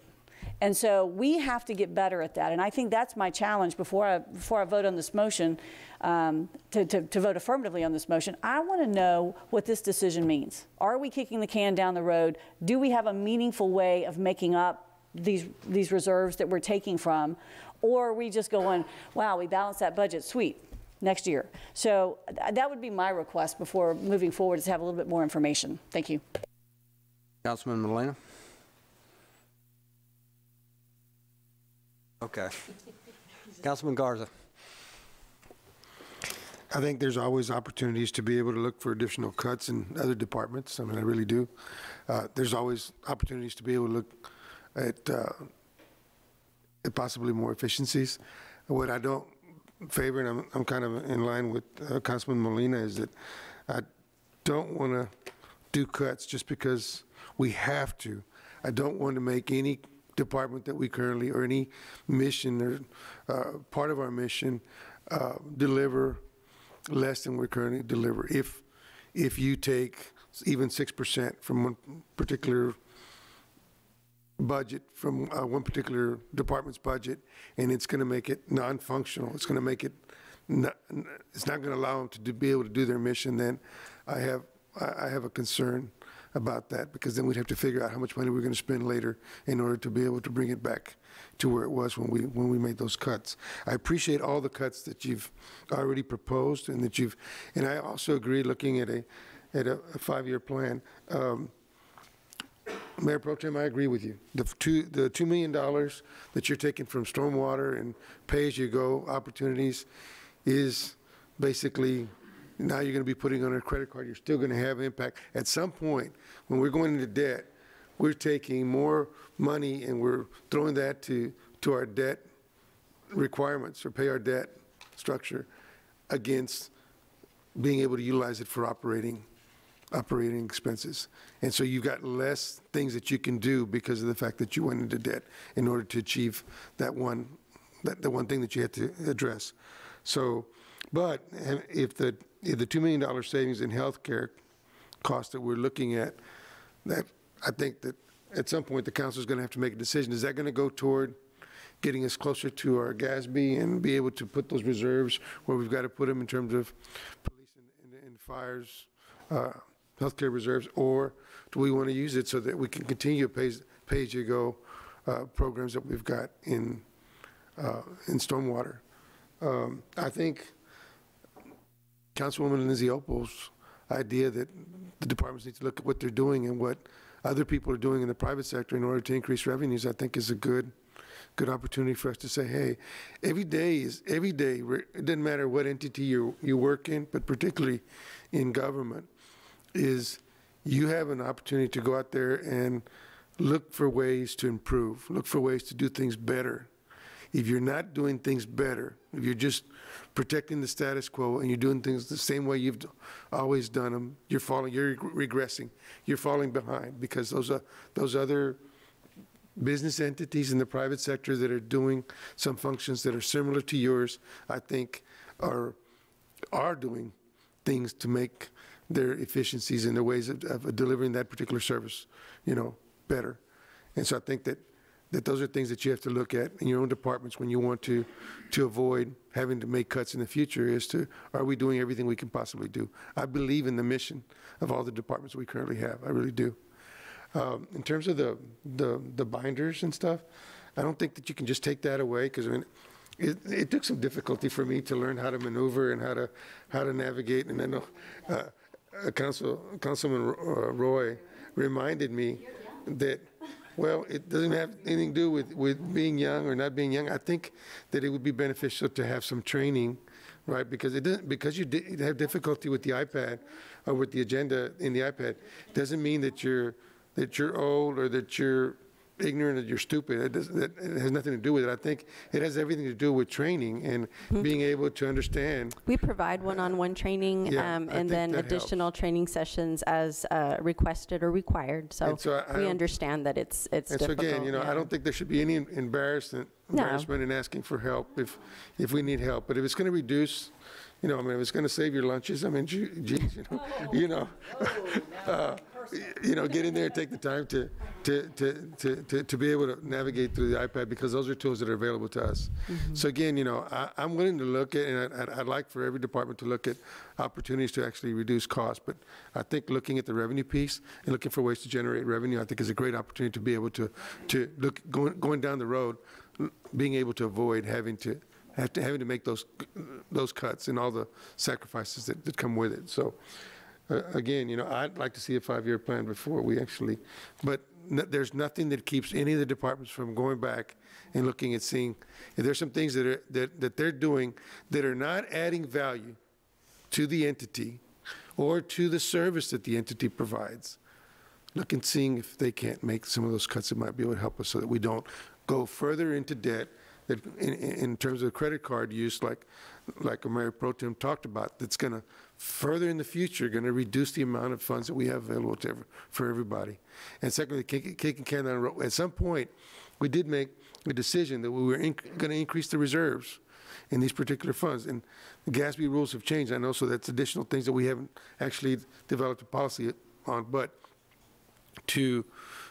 And so we have to get better at that. And I think that's my challenge before I vote on this motion, to vote affirmatively on this motion. I want to know what this decision means. Are we kicking the can down the road? Do we have a meaningful way of making up these reserves that we're taking from? Or are we just going, wow, we balanced that budget, sweet, next year? So that would be my request before moving forward, is to have a little bit more information. Thank you. Councilman Molina? Okay. Councilman Garza. I think there's always opportunities to be able to look for additional cuts in other departments. I mean, I really do. There's always opportunities to be able to look at possibly more efficiencies. What I don't favor, and I'm kind of in line with Councilman Molina, is that I don't want to do cuts just because we have to. I don't want to make any department that we currently, or any mission or part of our mission, deliver less than we currently deliver. If you take even 6% from one particular budget, from one particular department's budget, and it's going to make it non-functional, it's going to make it it's not going to allow them to be able to do their mission, then I have a concern about that, because then we'd have to figure out how much money we're going to spend later in order to be able to bring it back to where it was when we made those cuts. I appreciate all the cuts that you've already proposed, and and I also agree, looking at a 5-year plan. Mayor Pro Tem, I agree with you. The $2 million that you're taking from stormwater and pay-as-you-go opportunities is basically, now you're going to be putting on a credit card. You're still going to have impact. At some point, when we're going into debt, we're taking more money and we're throwing that to our debt requirements, or pay our debt structure, against being able to utilize it for operating expenses. And so you've got less things that you can do because of the fact that you went into debt in order to achieve that one thing that you had to address. So, but if the $2 million savings in healthcare costs that we're looking at, that I think that at some point the council is going to have to make a decision. Is that going to go toward getting us closer to our GASB and be able to put those reserves where we've got to put them in terms of police and fires, healthcare reserves, or do we want to use it so that we can continue pay-as-you-go programs that we've got in stormwater? I think Councilwoman Lindsay Opal's idea that the departments need to look at what they're doing and what other people are doing in the private sector in order to increase revenues, I think is a good opportunity for us to say, hey, every day, it doesn't matter what entity you work in, but particularly in government, is you have an opportunity to go out there and look for ways to improve, look for ways to do things better. If you're not doing things better, if you're just protecting the status quo and you're doing things the same way you've always done them, you're regressing, you're falling behind, because those other business entities in the private sector that are doing some functions that are similar to yours, I think are doing things to make their efficiencies and their ways of delivering that particular service, better. And so I think that those are things that you have to look at in your own departments when you want to avoid having to make cuts in the future, as to, are we doing everything we can possibly do? I believe in the mission of all the departments we currently have. I really do. In terms of the binders and stuff, I don't think that you can just take that away, because it took some difficulty for me to learn how to maneuver and how to navigate. And I know Councilman Roy reminded me that, well, it doesn't have anything to do with being young or not being young. I think that it would be beneficial to have some training, right? Because you have difficulty with the iPad or with the agenda in the iPad, doesn't mean that you're old or that you're ignorant or you're stupid. It has nothing to do with it. I think it has everything to do with training and being able to understand. We provide one-on-one training, and then additional training sessions as requested or required. So we understand that it's difficult. So again, I don't think there should be any embarrassment in asking for help if we need help. But if it's going to reduce, if it's going to save your lunches, geez, get in there and take the time to be able to navigate through the iPad, because those are tools that are available to us. So again, I'm willing to look at, and I'd like for every department to look at opportunities to actually reduce costs. But I think looking at the revenue piece and looking for ways to generate revenue, I think is a great opportunity to be able to look going down the road, being able to avoid having to make those cuts and all the sacrifices that come with it. So. Again, I'd like to see a 5-year plan before we actually, but there's nothing that keeps any of the departments from going back and looking at seeing if there's some things that they're doing that are not adding value to the entity or to the service that the entity provides. Look and seeing if they can't make some of those cuts that might be able to help us, so that we don't go further into debt. That in terms of credit card use, like Mayor Pro Tem talked about, that's going to further in the future going to reduce the amount of funds that we have available for everybody. And secondly, kicking can down the road. At some point, we did make a decision that we were going to increase the reserves in these particular funds. And the GASB rules have changed, I know, so that's additional things that we haven't actually developed a policy on. But to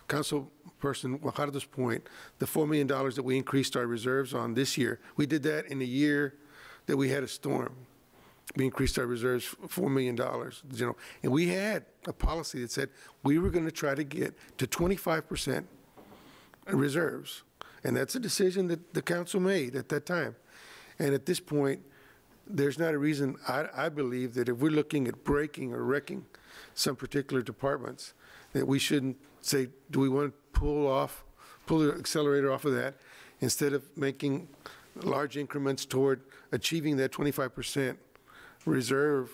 Councilperson Guajardo's point, the $4 million that we increased our reserves on this year, we did that in a year that we had a storm. We increased our reserves $4 million, and we had a policy that said we were going to try to get to 25% reserves, and that's a decision that the council made at that time. And at this point, there's not a reason, I believe, that if we're looking at breaking or wrecking some particular departments, that we shouldn't say, do we want to pull the accelerator off of that, instead of making large increments toward achieving that 25% reserve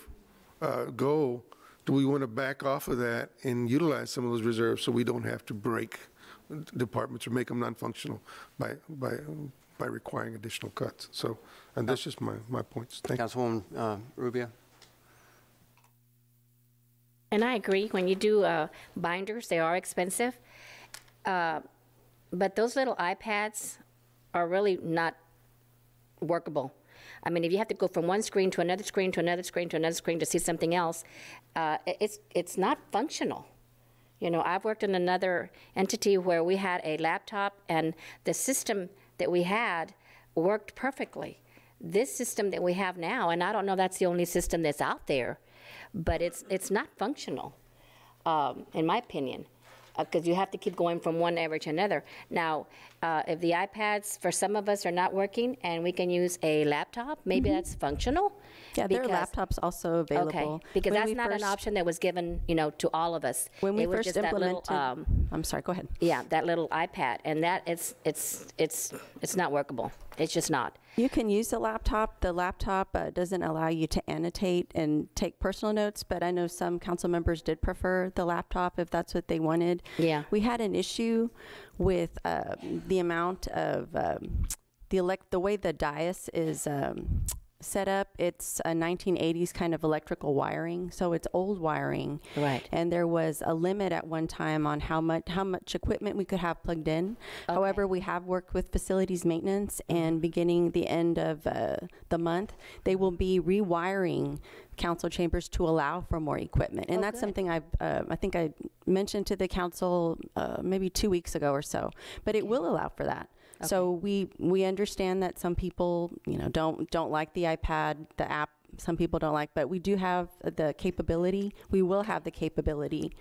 goal? Do we want to back off of that and utilize some of those reserves so we don't have to break departments or make them non-functional by requiring additional cuts? So, and that's just my points. Thank you. Councilwoman Rubio. And I agree, when you do binders, they are expensive. But those little iPads are really not workable. I mean, if you have to go from one screen to another screen to another screen to another screen to see something else, it's not functional. I've worked in another entity where we had a laptop, and the system that we had worked perfectly. This system that we have now, and I don't know that's the only system that's out there, but it's not functional, in my opinion, because you have to keep going from one area to another. Now, if the iPads for some of us are not working and we can use a laptop, maybe that's functional, Yeah, there are laptops also available. Okay, because that's not an option that was given, to all of us. When we it was first just implemented, that little, I'm sorry, go ahead. Yeah, that little iPad, and that it's not workable. It's just not. You can use the laptop. The laptop doesn't allow you to annotate and take personal notes, but I know some council members did prefer the laptop if that's what they wanted. Yeah. We had an issue with the amount of the way the dais is set up. It's a 1980s kind of electrical wiring, so it's old wiring. Right. And there was a limit at one time on how much equipment we could have plugged in. Okay. However, we have worked with facilities maintenance, and beginning the end of the month, they will be rewiring council chambers to allow for more equipment. And that's something I think I mentioned to the council maybe 2 weeks ago or so, but it will allow for that. Okay. So we understand that some people, don't like the iPad, the app. Some people don't like, but we do have the capability. We will have the capability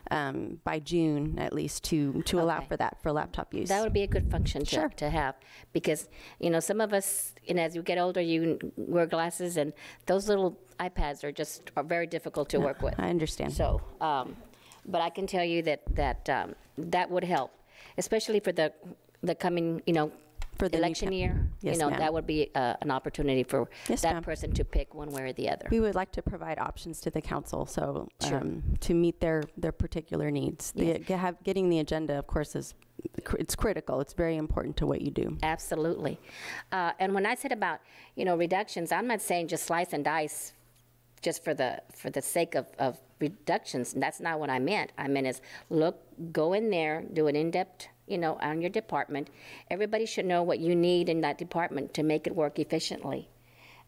by June at least to allow for that for laptop use. That would be a good function Sure. to have, because some of us, as you get older, you wear glasses, and those little iPads are very difficult to work with. I understand. So, but I can tell you that would help, especially for the coming, for the election year. Yes, ma'am. That would be an opportunity for Yes, that ma'am. person to pick one way or the other. We would like to provide options to the council, so Sure. to meet their particular needs. Yes. Getting the agenda, of course, it's critical. It's very important to what you do. Absolutely. And when I said about, reductions, I'm not saying just slice and dice just for the sake of reductions. That's not what I meant. I meant is go in there, do an in-depth, on your department. Everybody should know what you need in that department to make it work efficiently.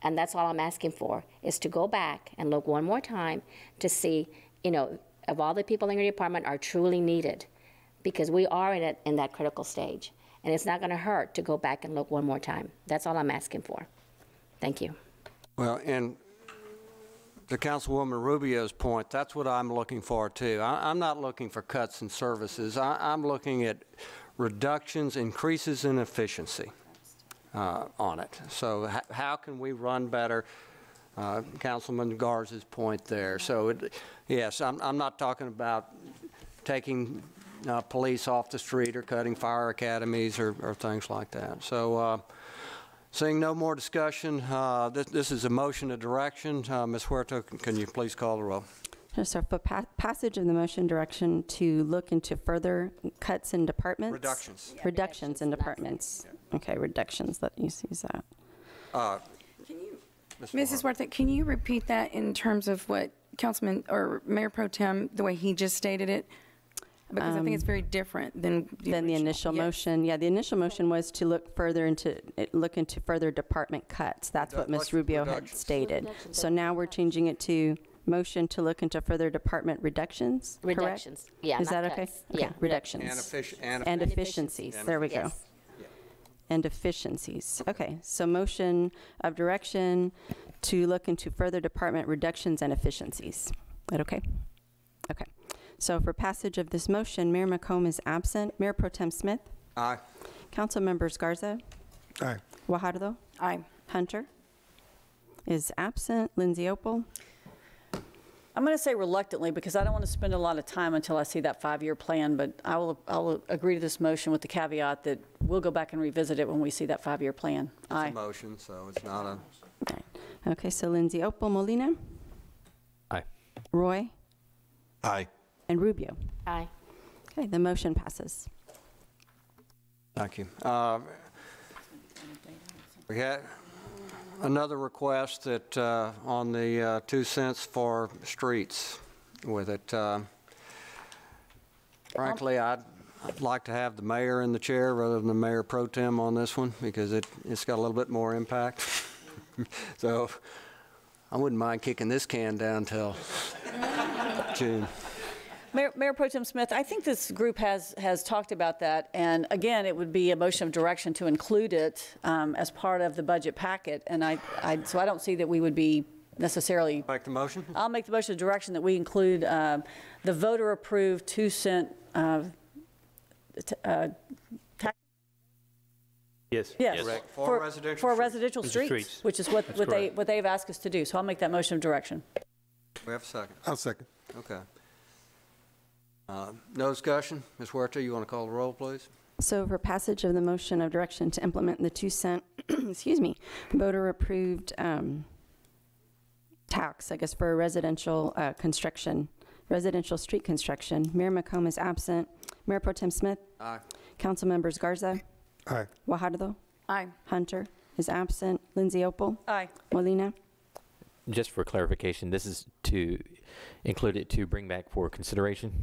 And that's all I'm asking for, is to go back and look one more time to see, if all the people in your department are truly needed, because we are in that critical stage. And it's not going to hurt to go back and look one more time. That's all I'm asking for. Thank you. Well, and to Councilwoman Rubio's point, that's what I'm looking for too. I'm not looking for cuts in services. I'm looking at reductions, increases in efficiency on it. So how can we run better? Councilman Garza's point there. So yes, I'm not talking about taking police off the street or cutting fire academies or things like that. So seeing no more discussion, this is a motion of direction. Ms. Huerta, can you please call the roll? Yes, sir. For passage of the motion direction to look into further cuts in departments. Reductions. Yeah, reductions in departments. Yeah. Okay, reductions. Let me use that. Mrs. Huerta, can you repeat that in terms of what Councilman or Mayor Pro Tem, the way he just stated it? Because I think it's very different than the initial motion. Yeah, the initial motion was to look into further department cuts. That's what Ms. Rubio had stated. So now we're changing it to motion to look into further department reductions. Reductions. Correct? Yeah. Is that okay? Cuts. Okay. Yeah. Reductions. And efficiencies. There we go. Yes. And efficiencies. Okay. So motion of direction to look into further department reductions and efficiencies. Is that okay? Okay. So for passage of this motion, Mayor McComb is absent. Mayor Pro Tem Smith? Aye. Council members Garza? Aye. Guajardo? Aye. Hunter is absent. Lindsay Opal? I'm going to say reluctantly, because I don't want to spend a lot of time until I see that 5-year plan, but I'll agree to this motion with the caveat that we'll go back and revisit it when we see that 5-year plan. Aye. It's a motion, so it's not a... Okay, so Lindsay Opal. Molina? Aye. Roy? Aye. And Rubio? Aye. Okay, the motion passes. Thank you. We had another request that on the 2 cents for streets with it. Frankly, I'd like to have the mayor in the chair rather than the mayor pro tem on this one because it's got a little bit more impact. So I wouldn't mind kicking this can down till June. Mayor Pro Tem Smith, I think this group has talked about that, and again, it would be a motion of direction to include it as part of the budget packet, and so I don't see that we would be necessarily... Make the motion? I'll make the motion of direction that we include the voter-approved 2 cent tax. Yes. Yes. Correct. For residential For streets. residential streets, which is what they've asked us to do. So I'll make that motion of direction. We have a second. I'll second. Okay. No discussion? Ms. Huerta, you want to call the roll, please? So for passage of the motion of direction to implement the 2-cent, excuse me, voter-approved tax, I guess, for residential construction, residential street construction, Mayor McComb is absent. Mayor Pro Tem Smith? Aye. Council members Garza? Aye. Guajardo? Aye. Hunter is absent. Lindsay Opal? Aye. Molina? Just for clarification, this is to include it to bring back for consideration?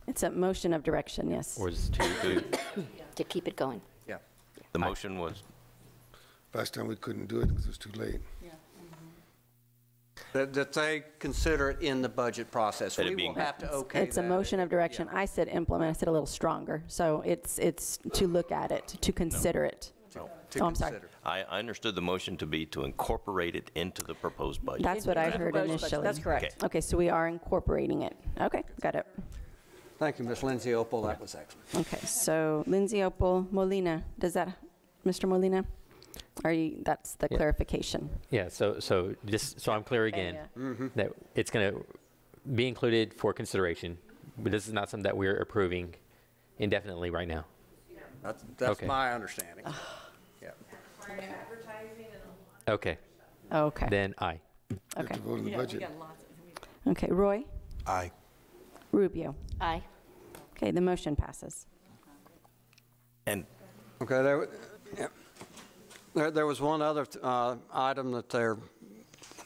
It's a motion of direction, yes. Or is it To keep it going. Yeah. The motion was, Last time we couldn't do it because it was too late. That they consider it in the budget process. That it We will being- have to okay It's a that. motion of direction. I said implement. I said a little stronger. So it's to look at it, to consider it. no. To I'm sorry. consider. I understood the motion to be to incorporate it into the proposed budget. That's what I Into the heard proposed budget. initially. That's correct. Okay. Okay, so we are incorporating it. Okay, got it. Thank you, Ms. Lindsay Opal. That was excellent. Okay, so Lindsay Opal, Molina, does that, Mr. Molina? Are you, that's the clarification. Yeah, so just so I'm clear again, that it's going to be included for consideration, but this is not something that we're approving indefinitely right now. That's Okay. my understanding. Yeah. Okay, Okay, then aye. You have okay. to vote on the budget. Okay, Roy? Aye. Rubio? Aye. Okay, the motion passes. And Okay, there was one other item that they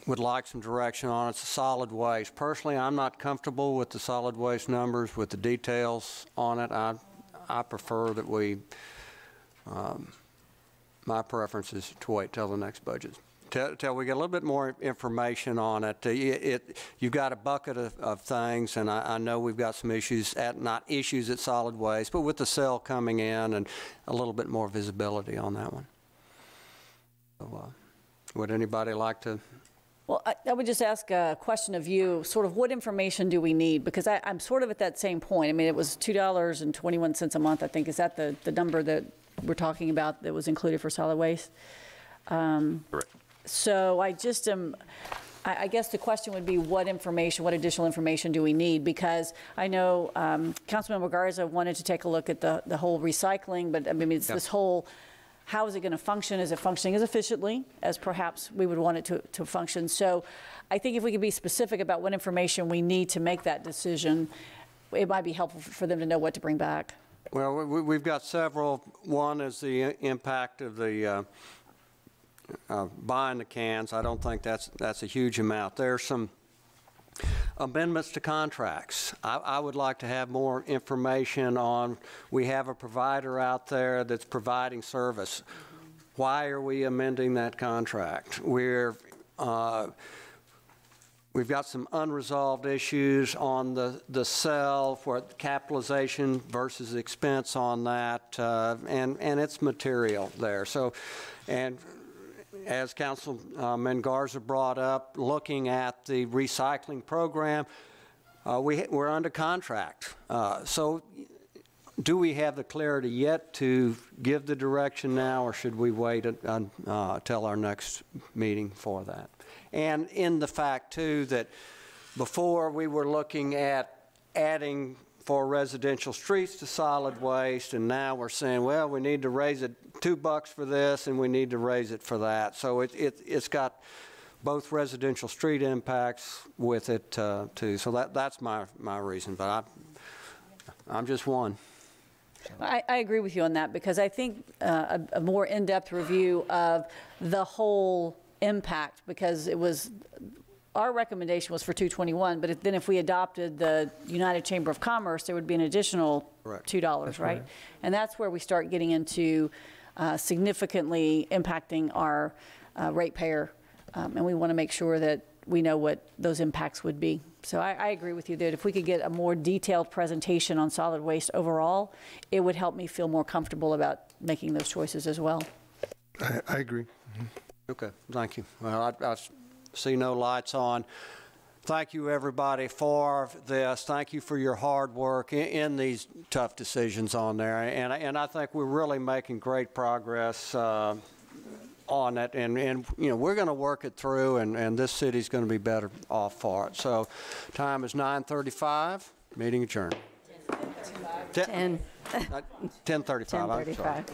would like some direction on. It's solid waste. Personally, I'm not comfortable with the solid waste numbers, with the details on it. I prefer that we, my preference is to wait till the next budget. Till we get a little bit more information on it. You've got a bucket of things, and I know we've got some issues not issues at solid waste, but with the sale coming in and a little bit more visibility on that one. So, would anybody like to? Well, I would just ask a question of you, sort of what information do we need? Because I'm sort of at that same point. I mean, it was $2.21 a month, I think. Is that the number that we're talking about that was included for solid waste? correct. So I just am, I guess the question would be what additional information do we need? Because I know Councilmember Garza wanted to take a look at the whole recycling, but I mean, it's this whole, how is it going to function? Is it functioning as efficiently as perhaps we would want it to function? So I think if we could be specific about what information we need to make that decision, it might be helpful for them to know what to bring back. Well, we've got several. One is the impact of the buying the cans. I don't think that's a huge amount. There's some amendments to contracts. I would like to have more information on, we have a provider out there that's providing service. Why are we amending that contract? We've got some unresolved issues on the sell for capitalization versus expense on that, and it's material there. So, and as Councilman Garza brought up, looking at the recycling program, we're under contract. So do we have the clarity yet to give the direction now, or should we wait until our next meeting for that? And in the fact, too, that before we were looking at adding for residential streets to solid waste, and now we're saying, well, we need to raise it $2 for this, and we need to raise it for that. So it's got both residential street impacts with it, too. So that's my reason, but I'm just one. I agree with you on that, because I think a more in-depth review of the whole impact, because it was, our recommendation was for 221, but then if we adopted the United Chamber of Commerce, there would be an additional $2, right? And that's where we start getting into significantly impacting our ratepayer, and we want to make sure that we know what those impacts would be. So I agree with you that if we could get a more detailed presentation on solid waste overall, it would help me feel more comfortable about making those choices as well. I agree. Okay, thank you. Well, I see no lights on. Thank you, everybody, for this. Thank you for your hard work in these tough decisions on there. And I think we're really making great progress on it. And you know, we're going to work it through, and this city's going to be better off for it. So time is 9:35. Meeting adjourned. 10:35. 10:35.